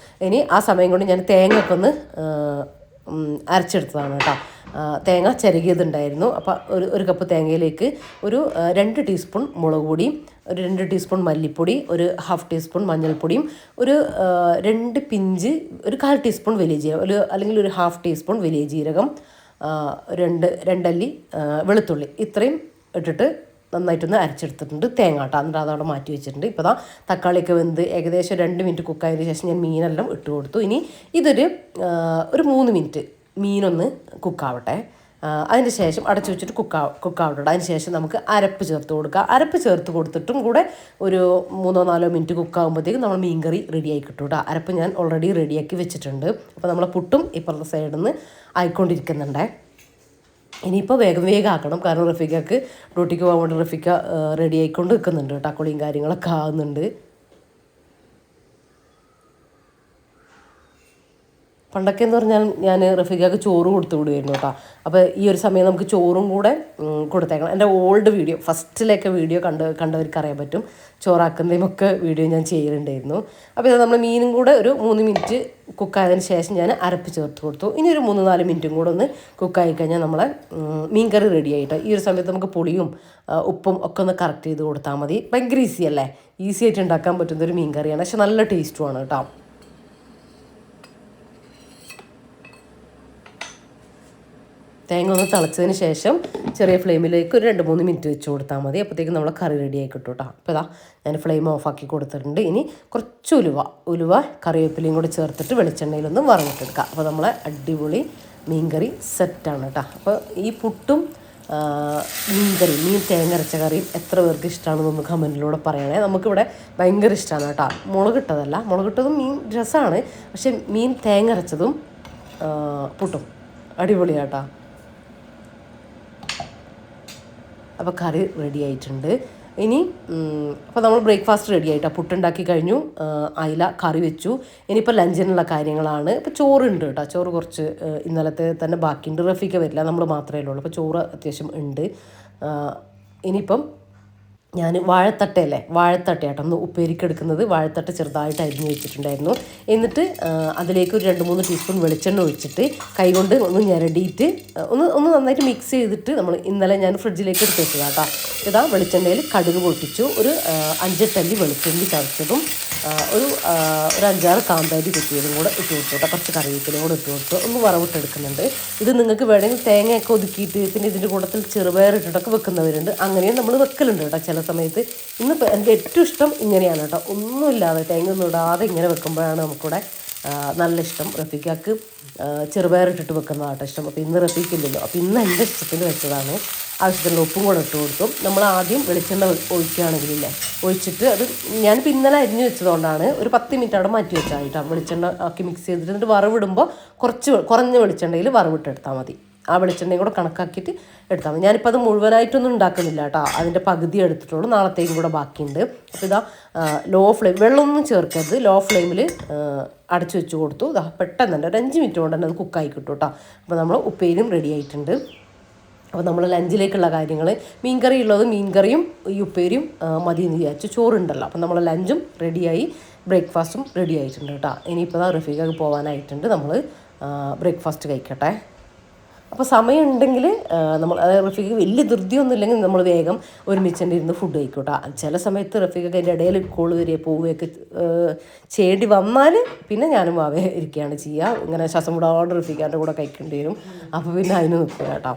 ഇനി ആ സമയം കൊണ്ട് ഞാൻ തേങ്ങയൊക്കെ ഒന്ന് അരച്ചെടുത്തതാണ് കേട്ടോ. തേങ്ങ ചിരകിയതുണ്ടായിരുന്നു. അപ്പോൾ ഒരു കപ്പ് തേങ്ങയിലേക്ക് ഒരു 2 ടീസ്പൂൺ മുളക് പൊടിയും, ഒരു 2 ടീസ്പൂൺ മല്ലിപ്പൊടി, ഒരു 1/2 ടീസ്പൂൺ മഞ്ഞൾപ്പൊടിയും, ഒരു 2 പിഞ്ച്, ഒരു 1/4 ടീസ്പൂൺ വലിയ ജീരകം, അല്ലെങ്കിൽ ഒരു 1/2 ടീസ്പൂൺ വലിയ ജീരകം, 2 അല്ലി വെളുത്തുള്ളി, ഇത്രയും ഇട്ടിട്ട് നന്നായിട്ടൊന്ന് അരച്ചെടുത്തിട്ടുണ്ട്. തേങ്ങ കേട്ടോ. എന്നിട്ട് അതവിടെ മാറ്റി വെച്ചിട്ടുണ്ട്. ഇപ്പോൾ ദാ തക്കാളിയൊക്കെ വെന്ത് ഏകദേശം 2 മിനിറ്റ് കുക്കായതിന് ശേഷം ഞാൻ മീനെല്ലാം ഇട്ട് കൊടുത്തു. ഇനി ഇതൊരു 3 മിനിറ്റ് മീനൊന്ന് കുക്കാവട്ടെ. അതിന് ശേഷം അടച്ചു വെച്ചിട്ട് കുക്കാവട്ടെ. അതിന് ശേഷം നമുക്ക് അരപ്പ് ചേർത്ത് കൊടുക്കുക. അരപ്പ് ചേർത്ത് കൊടുത്തിട്ടും കൂടെ ഒരു 3-4 മിനിറ്റ് കുക്കാകുമ്പോഴത്തേക്കും നമ്മൾ മീൻകറി റെഡിയായി കിട്ടും കേട്ടോ. അരപ്പ് ഞാൻ ഓൾറെഡി റെഡിയാക്കി വെച്ചിട്ടുണ്ട്. അപ്പോൾ നമ്മളെ പുട്ടും ഇപ്പുറത്തെ സൈഡിൽ നിന്ന് ആയിക്കൊണ്ടിരിക്കുന്നുണ്ടേ. ഇനിയിപ്പോൾ വേഗം ആക്കണം, കാരണം റഫീഖക്ക് ഡ്യൂട്ടിക്ക് പോകാൻ വേണ്ടി റഫീഖ റെഡി ആയിക്കൊണ്ട് നിൽക്കുന്നുണ്ട് കേട്ടോ. കുളിയും കാര്യങ്ങളൊക്കെ ആകുന്നുണ്ട്. പണ്ടൊക്കെ എന്ന് പറഞ്ഞാൽ ഞാൻ റഫീഖക്ക് ചോറ് കൊടുത്തു വിടുമായിരുന്നു കേട്ടോ. അപ്പോൾ ഈ ഒരു സമയം നമുക്ക് ചോറും കൂടെ കൊടുത്തേക്കണം. എൻ്റെ ഓൾഡ് വീഡിയോ, ഫസ്റ്റിലൊക്കെ വീഡിയോ കണ്ടവർക്ക് അറിയാൻ പറ്റും. ചോറാക്കുന്നതുമൊക്കെ വീഡിയോ ഞാൻ ചെയ്തിട്ടുണ്ടായിരുന്നു. അപ്പോൾ ഇത് നമ്മൾ മീനും കൂടെ ഒരു 3 മിനിറ്റ് കുക്കായതിന് ശേഷം ഞാൻ അരപ്പ് ചേർത്ത് കൊടുത്തു. ഇനി ഒരു 3-4 മിനിറ്റും കൂടെ ഒന്ന് കുക്കായി കഴിഞ്ഞാൽ നമ്മളെ മീൻകറി റെഡി ആയിട്ട്. ഈ ഒരു സമയത്ത് നമുക്ക് പുളിയും ഉപ്പും ഒക്കെ ഒന്ന് കറക്റ്റ് ചെയ്ത് കൊടുത്താൽ മതി. ഭയങ്കര ഈസി അല്ലേ, ഈസി ആയിട്ട് ഉണ്ടാക്കാൻ പറ്റുന്നൊരു മീൻ കറിയാണ്. പക്ഷെ നല്ല ടേസ്റ്റുമാണ് കേട്ടോ. തേങ്ങ ഒന്ന് തിളച്ചതിന് ശേഷം ചെറിയ ഫ്ലെയിമിലേക്ക് ഒരു 2-3 മിനിറ്റ് വെച്ച് കൊടുത്താൽ മതി. അപ്പോഴത്തേക്കും നമ്മളെ കറി റെഡി ആയി കിട്ടും കേട്ടോ. അപ്പോൾ ഇതാ ഞാൻ ഫ്ലെയിം ഓഫാക്കി കൊടുത്തിട്ടുണ്ട്. ഇനി കുറച്ച് ഉലുവ കറിവേപ്പിലയും കൂടി ചേർത്തിട്ട് വെളിച്ചെണ്ണയിലൊന്ന് വറങ്ങിട്ടെടുക്കുക. അപ്പോൾ നമ്മളെ അടിപൊളി മീൻകറി സെറ്റാണ് കേട്ടോ. അപ്പോൾ ഈ പുട്ടും മീൻ തേങ്ങ അരച്ച കറിയും എത്ര പേർക്ക് ഇഷ്ടമാണെന്നൊന്ന് കമൻറ്റിലൂടെ പറയണേ. നമുക്കിവിടെ ഭയങ്കര ഇഷ്ടമാണ് കേട്ടോ. മുളകിട്ടതും മീൻ രസമാണ്, പക്ഷെ മീൻ തേങ്ങ അരച്ചതും പുട്ടും അടിപൊളിയാണ് കേട്ടോ. അപ്പോൾ കറി റെഡി ആയിട്ടുണ്ട്. ഇനി അപ്പോൾ നമ്മൾ ബ്രേക്ക്ഫാസ്റ്റ് റെഡി ആയിട്ടാണ്, പുട്ടുണ്ടാക്കി കഴിഞ്ഞു, അയില കറി വെച്ചു. ഇനിയിപ്പോൾ ലഞ്ചിനുള്ള കാര്യങ്ങളാണ്. ഇപ്പോൾ ചോറുണ്ട് കേട്ടോ, ചോറ് കുറച്ച് ഇന്നലത്തെ തന്നെ ബാക്കിയുണ്ട്. റഫീക്ക വരില്ല, നമ്മൾ മാത്രമേ ഉള്ളൂ. അപ്പോൾ ചോറ് അത്യാവശ്യം ഉണ്ട്. ഇനിയിപ്പം ഞാൻ വാഴത്തട്ടയാട്ടോ ഒന്ന് ഉപ്പേരിക്കെടുക്കുന്നത്. വാഴത്തട്ട ചെറുതായിട്ട് അരിഞ്ഞ് വെച്ചിട്ടുണ്ടായിരുന്നു. എന്നിട്ട് അതിലേക്ക് ഒരു 2-3 ടീസ്പൂൺ വെളിച്ചെണ്ണ ഒഴിച്ചിട്ട് കൈകൊണ്ട് ഒന്ന് ഞെരടിയിട്ട് ഒന്ന് നന്നായിട്ട് മിക്സ് ചെയ്തിട്ട് ഇന്നലെ ഞാൻ ഫ്രിഡ്ജിലേക്ക് എടുത്ത് വെച്ചതാണ് കേട്ടോ. ഇതാ വെളിച്ചെണ്ണയിൽ കടുക് പൊട്ടിച്ചു, ഒരു 5-8 അല്ലി വെളുത്തുള്ളി ചതച്ചതും ഒരു 5-6 കാന്താരി കുത്തിയതും കൂടെ ഇട്ട് കൊടുത്തു കേട്ടോ. കുറച്ച് കറിവേപ്പിലയും കൂടെ ഇട്ട് കൊടുത്തു. ഒന്ന് വറവിട്ടെടുക്കുന്നുണ്ട്. ഇത് നിങ്ങൾക്ക് വേണമെങ്കിൽ തേങ്ങയൊക്കെ ഒതുക്കിയിട്ട് പിന്നെ ഇതിൻ്റെ കൂട്ടത്തിൽ ചെറുപയർ ഇട്ടിട്ടൊക്കെ വെക്കുന്നവരുണ്ട്. അങ്ങനെയും നമ്മൾ വെക്കലുണ്ട് കേട്ടോ ചില സമയത്ത്. ഇന്നിപ്പോൾ എനിക്ക് ഏറ്റവും ഇഷ്ടം ഇങ്ങനെയാണ് കേട്ടോ, ഒന്നുമില്ലാതെ തേങ്ങ ഒന്നും ഇടാതെ ഇങ്ങനെ വെക്കുമ്പോഴാണ് നമുക്കിവിടെ നല്ല ഇഷ്ടം. റഫീഖക്ക് ചെറുപയറിട്ടിട്ട് വെക്കുന്നതാട്ടോ ഇഷ്ടം. അപ്പോൾ ഇന്ന് റഫീഖില്ലല്ലോ, അപ്പോൾ ഇന്ന് എൻ്റെ ഇഷ്ടത്തിന് വെച്ചതാണ്. ആവശ്യത്തിനുള്ള ഉപ്പും കൂടെ ഇട്ട് കൊടുത്തു. നമ്മൾ ആദ്യം വെളിച്ചെണ്ണ ഒഴിക്കുകയാണെങ്കിലില്ലേ, ഒഴിച്ചിട്ട് അത് ഞാനിപ്പോൾ ഇന്നലെ അരിഞ്ഞ് വെച്ചതുകൊണ്ടാണ് ഒരു 10 മിനിറ്റ് അവിടെ മാറ്റി വെച്ചാൽ കേട്ടോ. വെളിച്ചെണ്ണ ആക്കി മിക്സ് ചെയ്തിട്ട് എന്നിട്ട് വറവിടുമ്പോൾ കുറഞ്ഞ വെളിച്ചെണ്ണയിൽ വറവിട്ടെടുത്താൽ മതി. ആ വെളിച്ചെണ്ണയും കൂടെ കണക്കാക്കിയിട്ട് എടുത്താൽ മതി. ഞാനിപ്പോൾ അത് മുഴുവനായിട്ടൊന്നും ഉണ്ടാക്കുന്നില്ല കേട്ടോ, അതിൻ്റെ പകുതി എടുത്തിട്ടുള്ളൂ, നാളത്തേക്കും കൂടെ ബാക്കിയുണ്ട്. അപ്പോൾ ഇതാ ലോ ഫ്ലെയിം, വെള്ളമൊന്നും ചേർക്കരുത്, ലോ ഫ്ലെയിമിൽ അടച്ചു വെച്ച് കൊടുത്തു. ഇതാ പെട്ടെന്ന് തന്നെ ഒരു 5 മിനിറ്റ് കൊണ്ട് തന്നെ അത് കുക്കായി കിട്ടും കേട്ടോ. അപ്പോൾ നമ്മൾ ഉപ്പേരിയും റെഡി ആയിട്ടുണ്ട്. അപ്പോൾ നമ്മൾ ലഞ്ചിലേക്കുള്ള കാര്യങ്ങൾ, മീൻകറി ഉള്ളത് മീൻകറിയും ഈ ഉപ്പേരിയും മതി എന്ന് വിചാരിച്ചു. ചോറുണ്ടല്ലോ, അപ്പോൾ നമ്മൾ ലഞ്ചും റെഡിയായി, ബ്രേക്ക്ഫാസ്റ്റും റെഡി ആയിട്ടുണ്ട് കേട്ടോ. ഇനിയിപ്പോൾ റഫീഖക്ക് പോകാനായിട്ടുണ്ട്, നമ്മൾ ബ്രേക്ക്ഫാസ്റ്റ് കഴിക്കട്ടെ. അപ്പോൾ സമയം ഉണ്ടെങ്കിൽ നമ്മൾ റഫീഖ് വലിയ ധൃതിയൊന്നും ഇല്ലെങ്കിൽ നമ്മൾ വേഗം ഒരുമിച്ചേണ്ടി ഇരുന്ന് ഫുഡ് കഴിക്കൂട്ടോ. ചില സമയത്ത് റഫീഖൊക്കെ അതിൻ്റെ ഇടയിൽ കോള് വരിക പോവുകയൊക്കെ ചെയ്യേണ്ടി വന്നാൽ പിന്നെ ഞാനും അവയെ ഇരിക്കുകയാണ് ചെയ്യുക. ഇങ്ങനെ ശ്വാസം വിടാണ്ട് റഫീഖാൻ്റെ കൂടെ കഴിക്കേണ്ടി വരും. അപ്പോൾ പിന്നെ അതിന് നിൽക്കുക കേട്ടോ.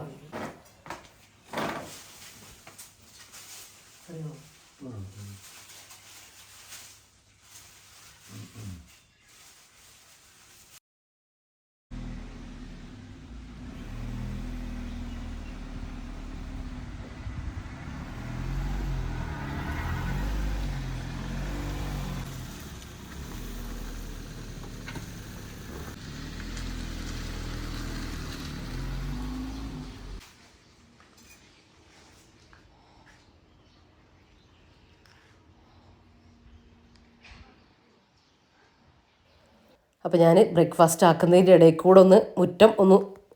അപ്പോൾ ഞാൻ ബ്രേക്ക്ഫാസ്റ്റ് ആക്കുന്നതിൻ്റെ ഇടയിൽ കൂടെ മുറ്റം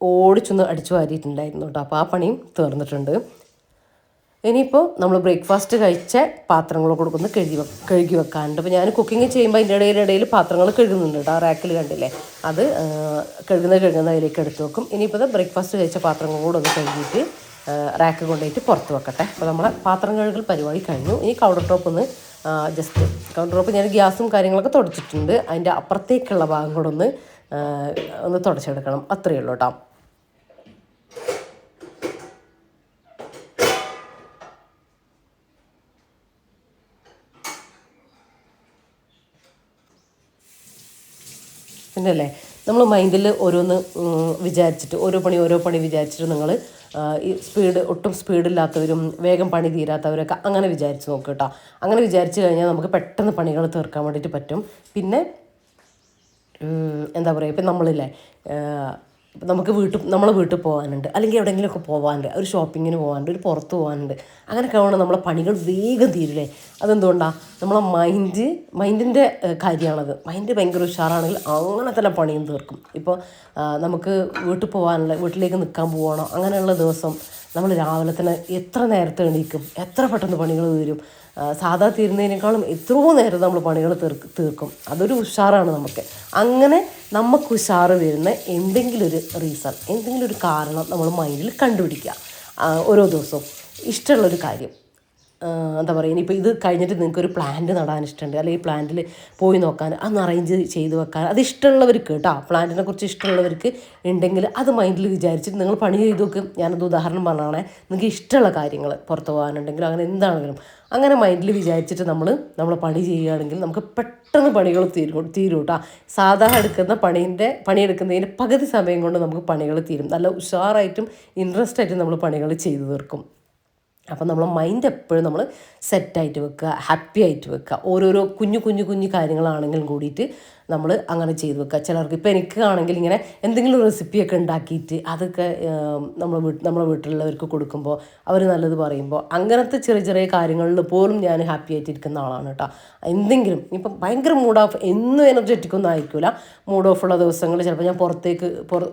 ഓടിച്ചൊന്ന് അടിച്ചു വാരിയിട്ടുണ്ടായിരുന്നു കേട്ടോ. അപ്പോൾ ആ പണിയും തീർന്നിട്ടുണ്ട്. ഇനിയിപ്പോൾ നമ്മൾ ബ്രേക്ക്ഫാസ്റ്റ് കഴിച്ച പാത്രങ്ങളൊക്കെ കൊടുക്കുന്ന കഴുകി വെക്കാനുണ്ട്. അപ്പോൾ ഞാൻ കുക്കിംഗ് ചെയ്യുമ്പോൾ അതിൻ്റെ ഇടയിൽ പാത്രങ്ങൾ കഴുകുന്നുണ്ട് കേട്ടോ. ആ റാക്കിൽ കണ്ടില്ലേ, അത് കഴുകുന്ന അതിലേക്ക് എടുത്ത് വെക്കും. ഇനിയിപ്പോൾ ബ്രേക്ക്ഫാസ്റ്റ് കഴിച്ച പാത്രങ്ങൾ കൂടെ ഒന്ന് കഴുകിയിട്ട് റാക്ക് കൊണ്ടുപോയിട്ട് പുറത്ത് വെക്കട്ടെ. അപ്പോൾ നമ്മളെ പാത്രം കഴുകൽ പരിപാടി കഴിഞ്ഞു. ഇനി കൗണ്ടർ ടോപ്പ് കൗണ്ടർ ടോപ്പ് ഞാൻ ഗ്യാസും കാര്യങ്ങളൊക്കെ തുടച്ചിട്ടുണ്ട്. അതിൻ്റെ അപ്പുറത്തേക്കുള്ള ഭാഗം കൂടെ ഒന്ന് തുടച്ചെടുക്കണം, അത്രയേ ഉള്ളൂ കേട്ടോ. പിന്നല്ലേ നമ്മൾ മൈൻഡിൽ ഓരോന്ന് വിചാരിച്ചിട്ട് ഓരോ പണി വിചാരിച്ചിട്ട് നിങ്ങൾ ഈ ഒട്ടും സ്പീഡില്ലാത്തവരും വേഗം പണി തീരാത്തവരൊക്കെ അങ്ങനെ വിചാരിച്ച് നോക്കുക കേട്ടോ. അങ്ങനെ വിചാരിച്ച് കഴിഞ്ഞാൽ നമുക്ക് പെട്ടെന്ന് പണികൾ തീർക്കാൻ വേണ്ടിയിട്ട് പറ്റും. പിന്നെ എന്താ പറയുക, ഇപ്പം നമ്മളില്ലേ നമുക്ക് നമ്മളെ വീട്ടിൽ പോകാനുണ്ട്, അല്ലെങ്കിൽ എവിടെയെങ്കിലുമൊക്കെ പോകാനുണ്ട്, ഒരു ഷോപ്പിങ്ങിന് പോകാനുണ്ട്, ഒരു പുറത്ത് പോകാനുണ്ട്, അങ്ങനെയൊക്കെ ആവണം നമ്മളെ പണികൾ വേഗം തീരില്ലേ. അതെന്തുകൊണ്ടാണ്? നമ്മളെ മൈൻഡിൻ്റെ കാര്യമാണത്. മൈൻഡ് ഭയങ്കര ഉഷാറാണെങ്കിൽ അങ്ങനെ തന്നെ പണിയും തീർക്കും. ഇപ്പോൾ നമുക്ക് വീട്ടിലേക്ക് നിൽക്കാൻ പോകണം, അങ്ങനെയുള്ള ദിവസം നമ്മൾ രാവിലെ തന്നെ എത്ര നേരത്തെ എണീക്കും, എത്ര പെട്ടെന്ന് പണികൾ തീരും. സാധാ തീരുന്നതിനേക്കാളും എത്രയോ നേരം നമ്മൾ പണികൾ തീർക്കും. അതൊരു ഉഷാറാണ് നമുക്ക്. അങ്ങനെ നമുക്ക് ഉഷാറ് വരുന്ന എന്തെങ്കിലും ഒരു റീസൺ, എന്തെങ്കിലും ഒരു കാരണം നമ്മൾ മൈൻഡിൽ കണ്ടുപിടിക്കുക. ഓരോ ദിവസവും ഇഷ്ടമുള്ളൊരു കാര്യം, എന്താ പറയുക, ഇനിയിപ്പോൾ ഇത് കഴിഞ്ഞിട്ട് നിങ്ങൾക്കൊരു പ്ലാന്റ് നടാൻ ഇഷ്ടമുണ്ട്, അല്ലെങ്കിൽ പ്ലാന്റിൽ പോയി നോക്കാൻ, അതൊന്ന് അറേഞ്ച് ചെയ്ത് വെക്കാൻ, അത് ഇഷ്ടമുള്ളവർക്ക് കേട്ടോ, പ്ലാന്റിനെ കുറിച്ച് ഇഷ്ടമുള്ളവർക്ക് ഉണ്ടെങ്കിൽ അത് മൈൻഡിൽ വിചാരിച്ചിട്ട് നിങ്ങൾ പണി ചെയ്ത് നോക്കും. ഞാനത് ഉദാഹരണം പറഞ്ഞാണേ. നിങ്ങൾക്ക് ഇഷ്ടമുള്ള കാര്യങ്ങൾ പുറത്ത് പോകാനുണ്ടെങ്കിലും അങ്ങനെ എന്താണെങ്കിലും അങ്ങനെ മൈൻഡിൽ വിചാരിച്ചിട്ട് നമ്മൾ പണി ചെയ്യുകയാണെങ്കിൽ നമുക്ക് പെട്ടെന്ന് പണികൾ തീരും കേട്ടോ. സാധാരണ എടുക്കുന്ന പണിയെടുക്കുന്നതിന് പകുതി സമയം കൊണ്ട് നമുക്ക് പണികൾ തീരും. നല്ല ഉഷാറായിട്ടും ഇൻട്രസ്റ്റ് ആയിട്ടും നമ്മൾ പണികൾ ചെയ്തു തീർക്കും. അപ്പം നമ്മളെ മൈൻഡ് എപ്പോഴും നമ്മൾ സെറ്റായിട്ട് വെക്കുക, ഹാപ്പി ആയിട്ട് വെക്കുക. ഓരോരോ കുഞ്ഞു കാര്യങ്ങളാണെങ്കിലും കൂടിയിട്ട് നമ്മൾ അങ്ങനെ ചെയ്ത് വെക്കുക. ചിലർക്ക് ഇപ്പോൾ എനിക്ക് ആണെങ്കിൽ ഇങ്ങനെ എന്തെങ്കിലും റെസിപ്പിയൊക്കെ ഉണ്ടാക്കിയിട്ട് അതൊക്കെ നമ്മളെ വീട്ടിലുള്ളവർക്ക് കൊടുക്കുമ്പോൾ അവർ നല്ലത് പറയുമ്പോൾ അങ്ങനത്തെ ചെറിയ ചെറിയ കാര്യങ്ങളിൽ പോലും ഞാൻ ഹാപ്പി ആയിട്ടിരിക്കുന്ന ആളാണ് കേട്ടോ. എന്തെങ്കിലും ഇപ്പം ഭയങ്കര മൂഡ് ഓഫ് എന്നും എനർജറ്റിക് ഒന്നും ആയിരിക്കില്ല. മൂഡ് ഓഫ് ഉള്ള ദിവസങ്ങളിൽ ചിലപ്പോൾ ഞാൻ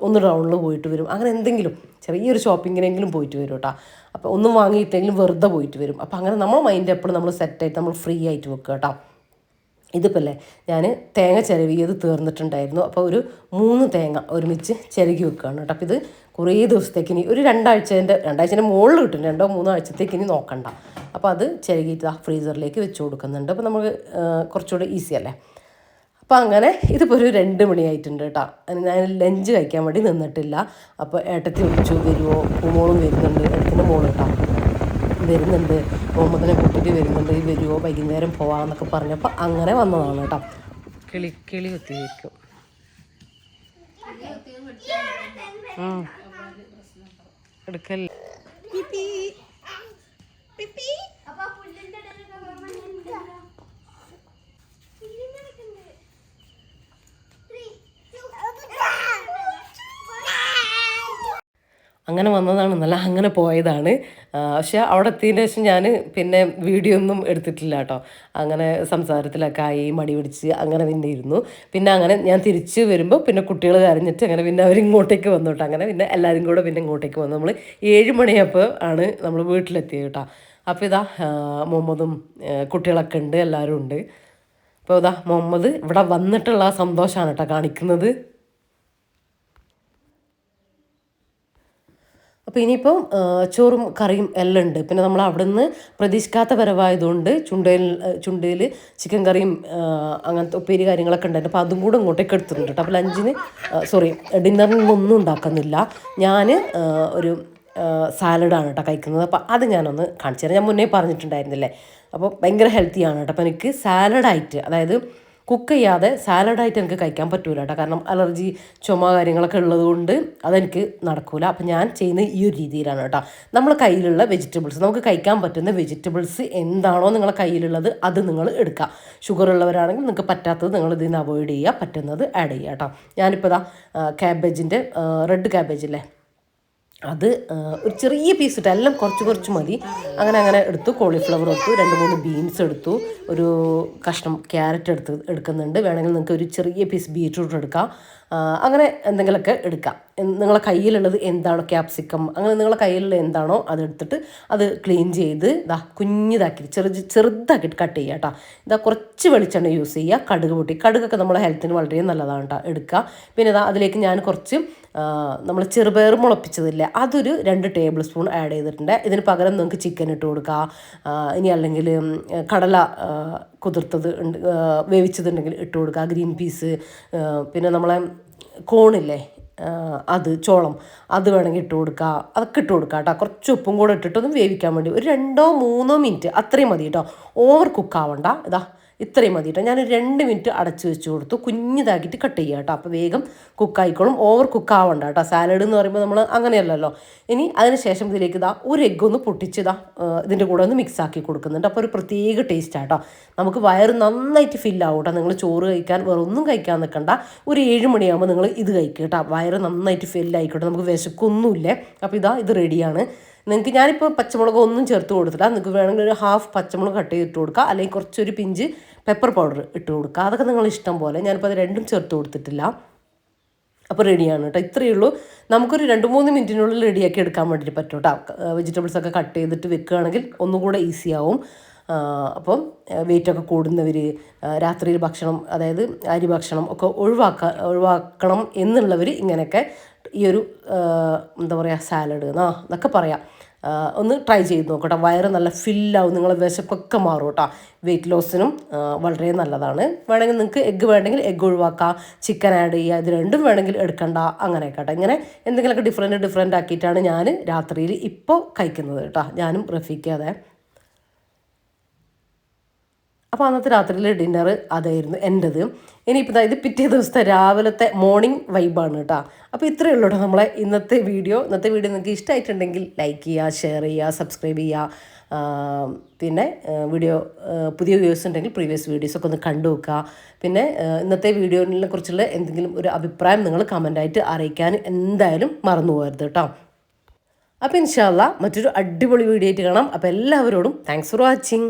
ഒന്ന് ടൗണിൽ പോയിട്ട് വരും. അങ്ങനെ എന്തെങ്കിലും ചെറിയൊരു ഷോപ്പിങ്ങിനെങ്കിലും പോയിട്ട് വരും കേട്ടോ. അപ്പോൾ ഒന്നും വാങ്ങിയിട്ടെങ്കിലും വെറുതെ പോയിട്ട് വരും. അപ്പോൾ അങ്ങനെ നമ്മൾ മൈൻഡ് എപ്പോഴും നമ്മൾ സെറ്റായിട്ട് നമ്മൾ ഫ്രീ ആയിട്ട് വെക്കുക കേട്ടോ. ഇതിപ്പോൾ അല്ലേ ഞാൻ തേങ്ങ ചിരവിയത് തീർന്നിട്ടുണ്ടായിരുന്നു. അപ്പോൾ ഒരു 3 തേങ്ങ ഒരുമിച്ച് ചിരകി വെക്കുകയാണ് കേട്ടോ. അപ്പോൾ ഇത് കുറേ ദിവസത്തേക്ക് ഇനി ഒരു രണ്ടാഴ്ചേൻ്റെ മുകളിൽ കിട്ടും, 2-3 ആഴ്ചത്തേക്ക് ഇനി നോക്കണ്ട. അപ്പോൾ അത് ചിരകിയിട്ട് ഫ്രീസറിലേക്ക് വെച്ച് കൊടുക്കുന്നുണ്ട്. അപ്പോൾ നമുക്ക് കുറച്ചുകൂടെ ഈസി അല്ലേ. അപ്പോൾ അങ്ങനെ ഇതിപ്പോൾ ഒരു 2 മണിയായിട്ടുണ്ട് കേട്ടോ. ഞാൻ ലഞ്ച് കഴിക്കാൻ വേണ്ടി നിന്നിട്ടില്ല. അപ്പോൾ ഏട്ടത്തി വിളിച്ചു, വരുമോ, പൂമോളും വരുന്നുണ്ട്, ഏട്ടത്തിൻ്റെ മോള് കേട്ടോ വരുന്നുണ്ട്, മുഹമ്മദിനെ കൂട്ടിയിട്ട് വരുന്നുണ്ട്, വരുമോ വൈകുന്നേരം പോവാന്നൊക്കെ പറഞ്ഞപ്പോൾ അങ്ങനെ വന്നതാണ് കേട്ടോ. കിളി കുത്തിയിരിക്കും. എടുക്കല്ലേ അങ്ങനെ വന്നതാണ്, നല്ല അങ്ങനെ പോയതാണ്. പക്ഷേ അവിടെ എത്തിയതിന് ശേഷം ഞാൻ പിന്നെ വീഡിയോ ഒന്നും എടുത്തിട്ടില്ല കേട്ടോ. അങ്ങനെ സംസാരത്തിലൊക്കെ ആയി മടി പിടിച്ച് അങ്ങനെ പിന്നെ ഇരുന്നു. പിന്നെ അങ്ങനെ ഞാൻ തിരിച്ച് വരുമ്പോൾ പിന്നെ കുട്ടികൾ കരഞ്ഞിട്ട് അങ്ങനെ പിന്നെ അവരിങ്ങോട്ടേക്ക് വന്നു കേട്ടോ. അങ്ങനെ പിന്നെ എല്ലാവരും കൂടെ പിന്നെ ഇങ്ങോട്ടേക്ക് വന്നു. നമ്മൾ 7 മണിയപ്പോൾ ആണ് നമ്മൾ വീട്ടിലെത്തിയത് കേട്ടോ. അപ്പോൾ ഇതാ മുഹമ്മദും കുട്ടികളൊക്കെ ഉണ്ട്, എല്ലാവരും ഉണ്ട്. അപ്പോൾ ഇതാ മുഹമ്മദ് ഇവിടെ വന്നിട്ടുള്ള സന്തോഷമാണ് കേട്ടോ കാണിക്കുന്നത്. അപ്പോൾ ഇനിയിപ്പം ചോറും കറിയും എല്ലാം ഉണ്ട്. പിന്നെ നമ്മൾ അവിടെ നിന്ന് പ്രതീക്ഷിക്കാത്ത വരവായതുകൊണ്ട് ചുണ്ടയിൽ ചിക്കൻ കറിയും അങ്ങനത്തെ ഉപ്പേരി കാര്യങ്ങളൊക്കെ ഉണ്ടായിരുന്നു. അപ്പോൾ അതും കൂടെ ഇങ്ങോട്ടേക്ക് എടുത്തിട്ടുണ്ട് കേട്ടോ. അപ്പോൾ ഡിന്നറിനൊന്നും ഉണ്ടാക്കുന്നില്ല. ഞാൻ ഒരു സാലഡാണ് കേട്ടോ കഴിക്കുന്നത്. അപ്പോൾ അത് ഞാനൊന്ന് കാണിച്ചു തരാം. ഞാൻ മുന്നേ പറഞ്ഞിട്ടുണ്ടായിരുന്നില്ലേ. അപ്പോൾ ഭയങ്കര ഹെൽത്തിയാണ് കേട്ടോ. അപ്പോൾ എനിക്ക് സാലഡായിട്ട്, അതായത് കുക്ക് ചെയ്യാതെ സാലഡായിട്ട് എനിക്ക് കഴിക്കാൻ പറ്റൂല കേട്ടോ. കാരണം അലർജി, ചുമ കാര്യങ്ങളൊക്കെ ഉള്ളതുകൊണ്ട് അതെനിക്ക് നടക്കൂല. അപ്പം ഞാൻ ചെയ്യുന്ന ഈ ഒരു രീതിയിലാണ് കേട്ടോ. നമ്മൾ കയ്യിലുള്ള വെജിറ്റബിൾസ്, നമുക്ക് കഴിക്കാൻ പറ്റുന്ന വെജിറ്റബിൾസ് എന്താണോ നിങ്ങളെ കയ്യിലുള്ളത് അത് നിങ്ങൾ എടുക്കുക. ഷുഗർ ഉള്ളവരാണെങ്കിൽ നിങ്ങൾക്ക് പറ്റാത്തത് നിങ്ങൾ ഇതിൽ നിന്ന് അവോയ്ഡ് ചെയ്യുക, പറ്റുന്നത് ആഡ് ചെയ്യുക കേട്ടോ. ഞാനിപ്പോൾ ഇതാ ക്യാബേജിൻ്റെ റെഡ് ക്യാബേജില്ലേ അത് ഒരു ചെറിയ പീസ് ഇട്ട് എല്ലാം കുറച്ച് മതി. അങ്ങനെ എടുത്തു. കോളിഫ്ലവർ എടുത്തു, 2-3 ബീൻസ് എടുത്തു, ഒരു കഷ്ണം ക്യാരറ്റ് എടുക്കുന്നുണ്ട്. വേണമെങ്കിൽ നിങ്ങൾക്ക് ഒരു ചെറിയ പീസ് ബീറ്റ്റൂട്ട് എടുക്കാം. അങ്ങനെ എന്തെങ്കിലുമൊക്കെ എടുക്കാം. നിങ്ങളെ കയ്യിലുള്ളത് എന്താണോ, ക്യാപ്സിക്കം, അങ്ങനെ നിങ്ങളെ കയ്യിലുള്ള എന്താണോ അതെടുത്തിട്ട് അത് ക്ലീൻ ചെയ്ത് കുഞ്ഞിതാക്കിയിട്ട് ചെറുതാക്കിയിട്ട് കട്ട് ചെയ്യുക കേട്ടോ. കുറച്ച് വെളിച്ചെണ്ണ യൂസ് ചെയ്യുക. കടുകൊക്കെ നമ്മളെ ഹെൽത്തിന് വളരെ നല്ലതാണ് കേട്ടോ, എടുക്കുക. പിന്നെ അതിലേക്ക് ഞാൻ കുറച്ച് നമ്മൾ ചെറുപയർ മുളപ്പിച്ചതില്ലേ അതൊരു 2 ടേബിൾ സ്പൂൺ ആഡ് ചെയ്തിട്ടുണ്ട്. ഇതിന് പകരം നിങ്ങൾക്ക് ചിക്കൻ ഇട്ട് കൊടുക്കുക. ഇനി അല്ലെങ്കിൽ കടല കുതിർത്തത് വേവിച്ചതുണ്ടെങ്കിൽ ഇട്ട് കൊടുക്കുക. ഗ്രീൻ പീസ്, പിന്നെ നമ്മളെ കോണില്ലേ ചോളം അത് വേണമെങ്കിൽ ഇട്ട് കൊടുക്കുക. അതൊക്കെ ഇട്ട് കൊടുക്കുക കേട്ടോ. കുറച്ച് ഉപ്പും കൂടെ ഇട്ടിട്ടൊന്ന് വേവിക്കാൻ വേണ്ടി ഒരു 2-3 മിനിറ്റ് അത്രയും മതി കേട്ടോ. ഓവർ കുക്കാവണ്ട. ഇത്രയും മതി കേട്ടോ. ഞാനൊരു 2 മിനിറ്റ് അടച്ച് വെച്ച് കൊടുത്തു. കുഞ്ഞിതാക്കിയിട്ട് കട്ട് ചെയ്യുക കേട്ടോ. അപ്പോൾ വേഗം കുക്കായിക്കോളും. ഓവർ കുക്കാവണ്ട കേട്ടോ. സാലഡ് എന്ന് പറയുമ്പോൾ നമ്മൾ അങ്ങനെയല്ലല്ലോ. ഇനി അതിന് ശേഷം ഇതിലേക്ക് ഒരു എഗ്ഗ് ഒന്ന് പൊട്ടിച്ച് ഇതിൻ്റെ കൂടെ ഒന്ന് മിക്സ് ആക്കി കൊടുക്കുന്നുണ്ട്. അപ്പോൾ ഒരു പ്രത്യേക ടേസ്റ്റ് ആട്ടോ. നമുക്ക് വയറ് നന്നായിട്ട് ഫില്ലാവും കേട്ടോ. നിങ്ങൾ ചോറ് കഴിക്കാൻ വേറെ ഒന്നും കഴിക്കാൻ നിൽക്കണ്ട. ഒരു 7 മണിയാകുമ്പോൾ നിങ്ങൾ ഇത് കഴിക്കുക കേട്ടോ. വയറ് നന്നായിട്ട് ഫില്ലായിക്കോട്ടെ. നമുക്ക് വിശക്കൊന്നുമില്ലേ. അപ്പോൾ ഇത് റെഡിയാണ്. നിങ്ങൾക്ക് ഞാനിപ്പോൾ പച്ചമുളക് ഒന്നും ചേർത്ത് കൊടുത്തില്ല. നിങ്ങൾക്ക് വേണമെങ്കിൽ ഒരു ഹാഫ് പച്ചമുളക് കട്ട് ചെയ്തിട്ട് കൊടുക്കുക, അല്ലെങ്കിൽ കുറച്ചൊരു പിഞ്ച് പെപ്പർ പൗഡർ ഇട്ട് കൊടുക്കുക. അതൊക്കെ നിങ്ങൾ ഇഷ്ടം പോലെ. ഞാനിപ്പോൾ അത് രണ്ടും ചേർത്ത് കൊടുത്തിട്ടില്ല. അപ്പോൾ റെഡിയാണ് കേട്ടോ. ഇത്രയേ ഉള്ളൂ. നമുക്കൊരു 2-3 മിനിറ്റിനുള്ളിൽ റെഡിയാക്കി എടുക്കാൻ വേണ്ടിയിട്ട് പറ്റും കേട്ടോ. വെജിറ്റബിൾസൊക്കെ കട്ട് ചെയ്തിട്ട് വെക്കുകയാണെങ്കിൽ ഒന്നും കൂടെ ഈസി ആവും. അപ്പം വെയിറ്റൊക്കെ കൂടുന്നവർ, രാത്രിയിൽ ഭക്ഷണം, അതായത് അരി ഭക്ഷണം ഒക്കെ ഒഴിവാക്കണം എന്നുള്ളവർ ഇങ്ങനെയൊക്കെ ഈ ഒരു എന്താ പറയുക സാലഡ് എന്നൊക്കെ പറയാം, ഒന്ന് ട്രൈ ചെയ്ത് നോക്കട്ടെ. വയറ് നല്ല ഫില്ലാവും, നിങ്ങളെ വിശപ്പൊക്കെ മാറും കേട്ടോ. വെയിറ്റ് ലോസിനും വളരെ നല്ലതാണ്. വേണമെങ്കിൽ നിങ്ങൾക്ക് എഗ്ഗ് വേണമെങ്കിൽ എഗ്ഗ് ഒഴിവാക്കാം, ചിക്കൻ ആഡ് ചെയ്യുക. ഇത് രണ്ടും വേണമെങ്കിൽ എടുക്കണ്ട, അങ്ങനെയൊക്കെ കേട്ടോ. ഇങ്ങനെ എന്തെങ്കിലുമൊക്കെ ഡിഫറെൻ്റ് ആക്കിയിട്ടാണ് ഞാൻ രാത്രിയിൽ ഇപ്പോൾ കഴിക്കുന്നത് കേട്ടോ. ഞാനും റഫീഖ്. അപ്പോൾ അന്നത്തെ രാത്രിയിലെ ഡിന്നർ അതായിരുന്നു എൻ്റെത്. ഇനിയിപ്പോൾ ഇത് പിറ്റേ ദിവസത്തെ രാവിലത്തെ മോർണിംഗ് വൈബാണ് കേട്ടോ. അപ്പോൾ ഇത്രയേ ഉള്ളൂ കേട്ടോ നമ്മളെ ഇന്നത്തെ വീഡിയോ. നിങ്ങൾക്ക് ഇഷ്ടമായിട്ടുണ്ടെങ്കിൽ ലൈക്ക് ചെയ്യുക, ഷെയർ ചെയ്യുക, സബ്സ്ക്രൈബ് ചെയ്യുക. പിന്നെ വീഡിയോ പുതിയ വ്യൂസ് ഉണ്ടെങ്കിൽ പ്രീവിയസ് വീഡിയോസൊക്കെ ഒന്ന് കണ്ടു നോക്കുക. പിന്നെ ഇന്നത്തെ വീഡിയോനെ കുറിച്ചുള്ള എന്തെങ്കിലും ഒരു അഭിപ്രായം നിങ്ങൾ കമൻ്റായിട്ട് അറിയിക്കാൻ എന്തായാലും മറന്നു പോകരുത് കേട്ടോ. അപ്പോൾ ഇൻഷാ അല്ലാഹ് മറ്റൊരു അടിപൊളി വീഡിയോ ആയിട്ട് കാണാം. അപ്പോൾ എല്ലാവരോടും താങ്ക്സ് ഫോർ വാച്ചിങ്.